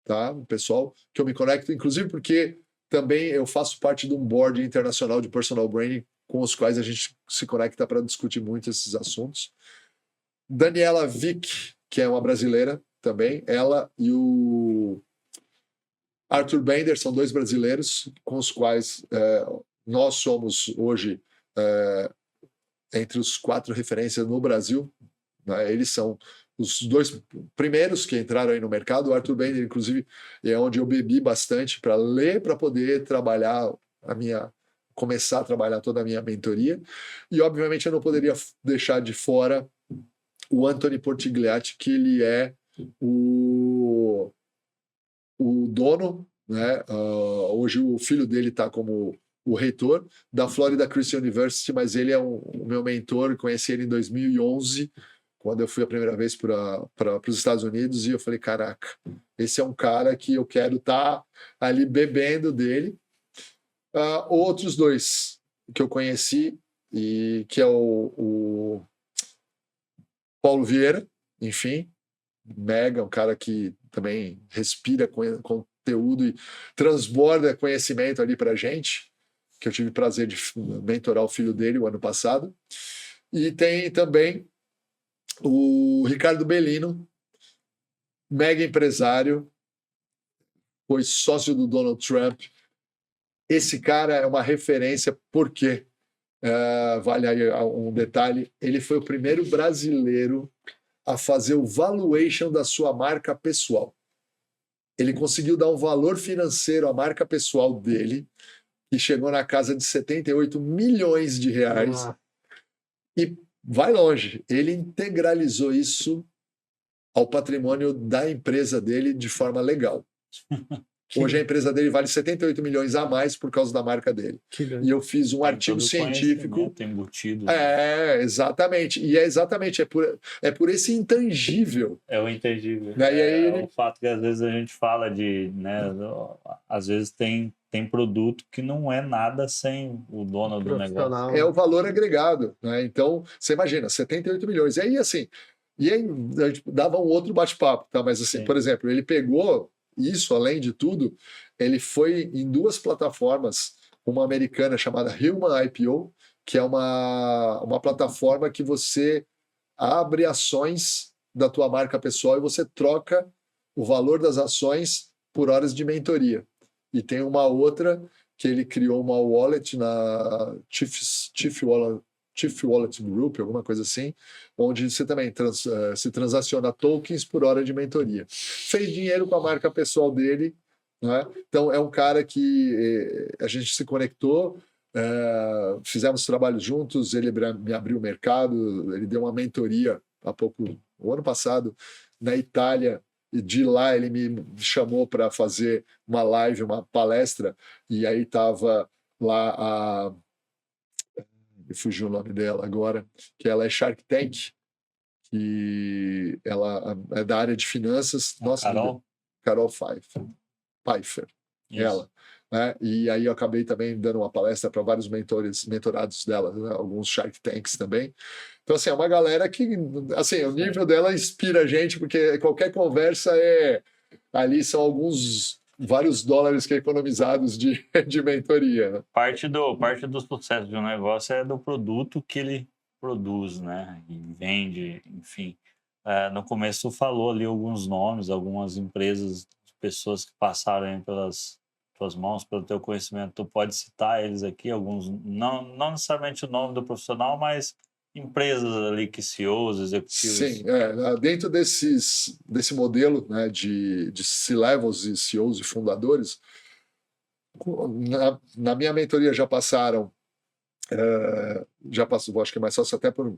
tá? O pessoal que eu me conecto, inclusive porque também eu faço parte de um board internacional de personal branding com os quais a gente se conecta para discutir muito esses assuntos. Daniela Vick, que é uma brasileira também, ela e o Arthur Bender são 2 brasileiros com os quais nós somos hoje entre os 4 referências no Brasil. Né? Eles são os 2 primeiros que entraram aí no mercado. O Arthur Bender, inclusive, é onde eu bebi bastante para ler, para poder trabalhar começar a trabalhar toda a minha mentoria. E, obviamente, eu não poderia deixar de fora o Anthony Portigliatti, que ele é o dono, né? Hoje o filho dele está como o reitor da Florida Christian University, mas ele é o meu mentor. Conheci ele em 2011, quando eu fui a primeira vez para os Estados Unidos, e eu falei, caraca, esse é um cara que eu quero estar ali bebendo dele. Outros 2 que eu conheci, e que é o Paulo Vieira, enfim, mega, um cara que também respira conteúdo e transborda conhecimento ali para a gente, que eu tive o prazer de mentorar o filho dele o ano passado. E tem também o Ricardo Bellino, mega empresário, foi sócio do Donald Trump. Esse cara é uma referência porque, vale aí um detalhe, ele foi o primeiro brasileiro a fazer o valuation da sua marca pessoal. Ele conseguiu dar um valor financeiro à marca pessoal dele, que chegou na casa de 78 milhões de reais. E vai longe. Ele integralizou isso ao patrimônio da empresa dele de forma legal. Hoje a empresa dele vale 78 milhões a mais por causa da marca dele. E eu fiz um artigo científico. Embutido, exatamente. E exatamente por esse intangível. É o intangível. Né? E aí o fato que às vezes a gente fala de, né, às vezes tem produto que não é nada sem o dono do negócio. É o valor agregado. Né? Então, você imagina, 78 milhões. E aí, assim, a gente dava um outro bate-papo, tá? Mas assim, por exemplo, ele pegou isso, além de tudo, ele foi em 2 plataformas, uma americana chamada Human IPO, que é uma plataforma que você abre ações da tua marca pessoal e você troca o valor das ações por horas de mentoria. E tem uma outra que ele criou uma wallet na Chief Wallet Group, alguma coisa assim, onde você também se transaciona tokens por hora de mentoria. Fez dinheiro com a marca pessoal dele, né? Então é um cara que a gente se conectou, fizemos trabalho juntos, ele me abriu o mercado, ele deu uma mentoria o ano passado, na Itália, e de lá ele me chamou para fazer uma live, uma palestra, e aí estava lá fugiu o nome dela agora, que ela é Shark Tank, que ela é da área de finanças. Nossa, Carol Pfeiffer. Ela. né? E aí eu acabei também dando uma palestra para vários mentorados dela, né? Alguns Shark Tanks também. Então, assim, é uma galera que, assim, o nível dela inspira a gente, porque qualquer conversa ali são vários dólares que é economizados de mentoria, né? Parte do sucesso de um negócio é do produto que ele produz, né? E vende, enfim. No começo falou ali alguns nomes, algumas empresas, pessoas que passaram aí pelas tuas mãos, pelo teu conhecimento. Tu pode citar eles aqui, alguns, não necessariamente o nome do profissional, mas empresas ali que CEOs, executivos. Sim, dentro desse modelo, né, de C-levels e CEOs e fundadores, na minha mentoria já passaram, acho que é mais fácil até por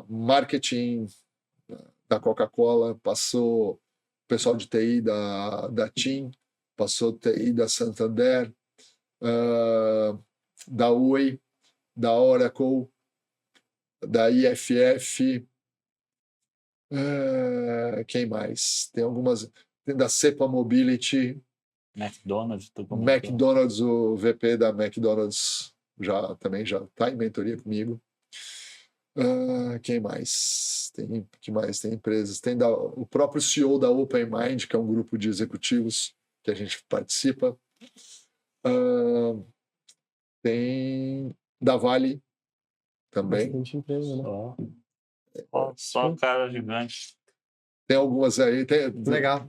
marketing da Coca-Cola, passou o pessoal de TI da TIM, passou TI da Santander, da Oi, da Oracle, da IFF, quem mais? Tem algumas, tem da Cepa Mobility, McDonald's, tu comentou. McDonald's, o VP da McDonald's também já está em mentoria comigo. Quem mais? Tem empresas. Tem o próprio CEO da OpenMind, que é um grupo de executivos que a gente participa. Tem da Vale também. Bastante empresa, né? Só cara gigante. Tem algumas aí. Legal.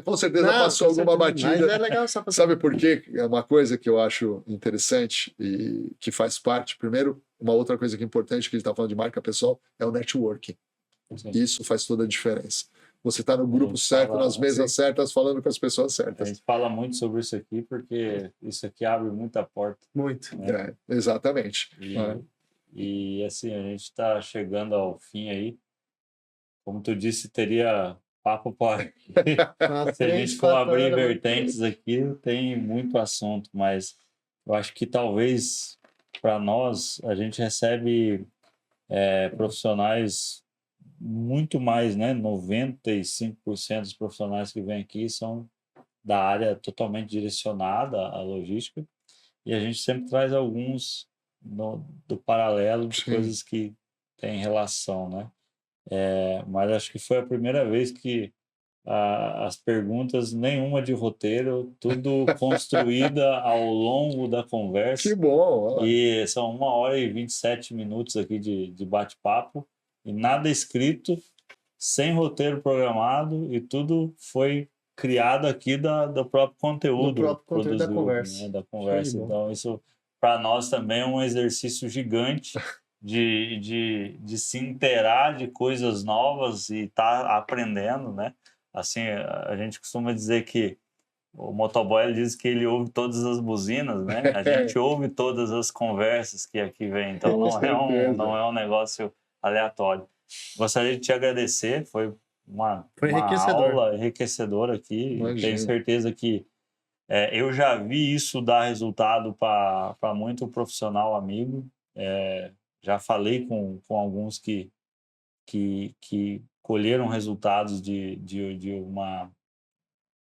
Com certeza passou alguma batida. Mas é legal só pra... Sabe por quê? É uma coisa que eu acho interessante e que faz parte. Primeiro, uma outra coisa que é importante, que a gente está falando de marca pessoal, é o networking. Sim. Isso faz toda a diferença. Você está no grupo certo, nas mesas certas, falando com as pessoas certas. A gente fala muito sobre isso aqui, porque isso aqui abre muita porta. Muito. Né? Exatamente. E assim, a gente está chegando ao fim aí. Como tu disse, teria papo para se a gente for abrir vertentes aqui, tem muito assunto, mas eu acho que talvez para nós a gente recebe profissionais muito mais, né? 95% dos profissionais que vêm aqui são da área totalmente direcionada à logística, e a gente sempre traz alguns do paralelo de coisas que têm relação, né? Mas acho que foi a primeira vez que as perguntas, nenhuma de roteiro, tudo construída ao longo da conversa. Que bom! E são 1h27 aqui de bate-papo, e nada escrito, sem roteiro programado, e tudo foi criado aqui do próprio conteúdo. Do próprio conteúdo da conversa. Né, da conversa. Então, isso para nós também é um exercício gigante de se inteirar de coisas novas e estar aprendendo, né? Assim, a gente costuma dizer que o motoboy, ele diz que ele ouve todas as buzinas, né? A gente ouve todas as conversas que aqui vem, então não é um negócio aleatório. Gostaria de te agradecer, foi uma aula enriquecedora aqui. Tenho certeza que eu já vi isso dar resultado para muito profissional amigo. Já falei com alguns que colheram resultados de uma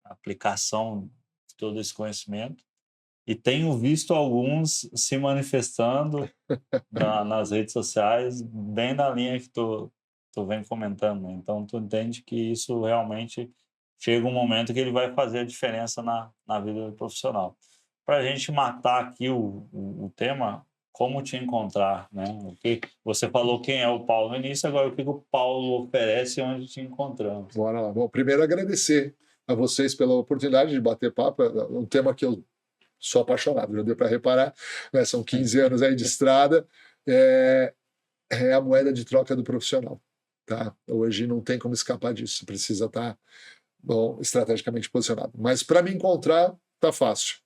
aplicação de todo esse conhecimento, e tenho visto alguns se manifestando nas redes sociais, bem na linha que tu vem comentando, né? Então tu entende que isso realmente chega um momento que ele vai fazer a diferença na vida do profissional. Para a gente matar aqui o tema, como te encontrar, né? Você falou quem é o Paulo no início, agora o que o Paulo oferece e onde te encontramos. Bora lá. Bom, primeiro agradecer a vocês pela oportunidade de bater papo, é um tema que eu sou apaixonado, já deu para reparar, né? São 15 anos aí de estrada, é a moeda de troca do profissional, tá? Hoje não tem como escapar disso, precisa estar estrategicamente posicionado. Mas para me encontrar, tá fácil.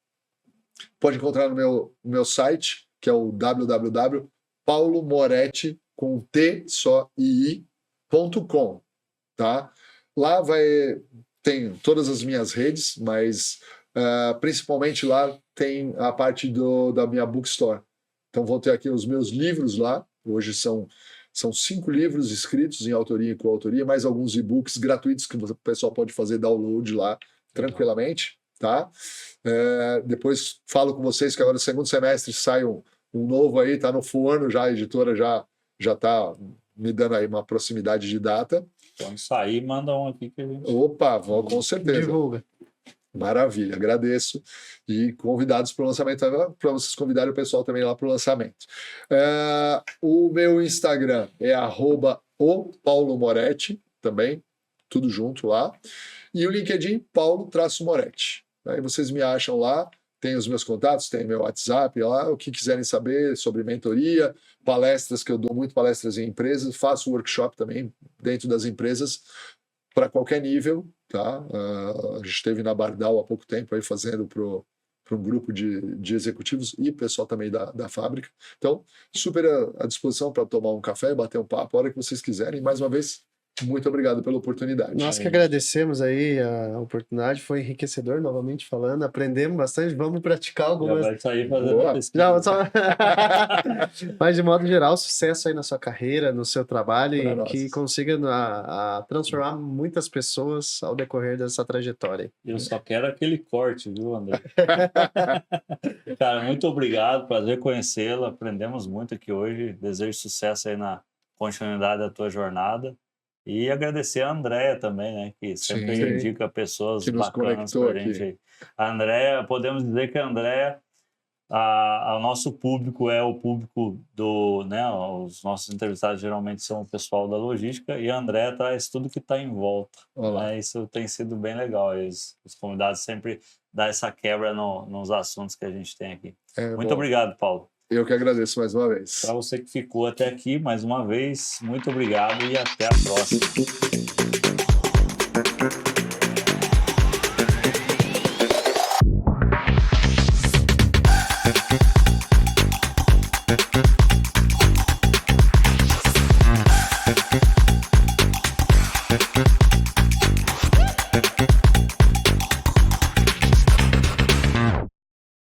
Pode encontrar no meu site, que é o www.paulomoretti.com, tá? Lá tem todas as minhas redes, mas principalmente lá tem a parte da minha bookstore. Então vão ter aqui os meus livros lá. Hoje são 5 livros escritos em autoria e coautoria, mais alguns e-books gratuitos que o pessoal pode fazer download lá tranquilamente. tá? Depois falo com vocês que agora no segundo semestre sai um novo aí, tá no forno já, a editora já tá me dando aí uma proximidade de data. Quando sair, manda um aqui que a gente... Opa, vou, com certeza. Divulga. Maravilha, agradeço. E convidados para o lançamento, para vocês convidarem o pessoal também lá para o lançamento. O meu Instagram é @o Paulo Moretti, também, tudo junto lá. E o LinkedIn, Paulo-Moretti. Aí vocês me acham lá, tem os meus contatos, tem meu WhatsApp lá, o que quiserem saber sobre mentoria, palestras, que eu dou muito palestras em empresas, faço workshop também dentro das empresas, para qualquer nível, tá? A gente esteve na Bardal há pouco tempo aí fazendo para um grupo de executivos e pessoal também da fábrica. Então, super à disposição para tomar um café, bater um papo, a hora que vocês quiserem. Mais uma vez, muito obrigado pela oportunidade. Nós que agradecemos aí a oportunidade, foi enriquecedor, novamente falando, aprendemos bastante, vamos praticar Já algumas... vai sair fazendo Boa. pesquisa. Não, só... Mas de modo geral, sucesso aí na sua carreira, no seu trabalho Pra e nós. que consiga a transformar muitas pessoas ao decorrer dessa trajetória. Eu só quero aquele corte, viu, André? Cara, muito obrigado, prazer conhecê-lo. Aprendemos muito aqui hoje. Desejo sucesso aí na continuidade da tua jornada. E agradecer a Andréia também, né? Que sempre Sim. indica pessoas Que nos bacanas conectou pra gente aqui. aí. A Andréia, podemos dizer que a Andréia, o nosso público é o público do, né? Os nossos entrevistados geralmente são o pessoal da logística e a Andréia traz tudo que está em volta. Olá. Né? Isso tem sido bem legal. Os convidados sempre dão essa quebra nos assuntos que a gente tem aqui. Muito Bom, obrigado, Paulo. eu que agradeço mais uma vez. Para você que ficou até aqui, mais uma vez, muito obrigado e até a próxima.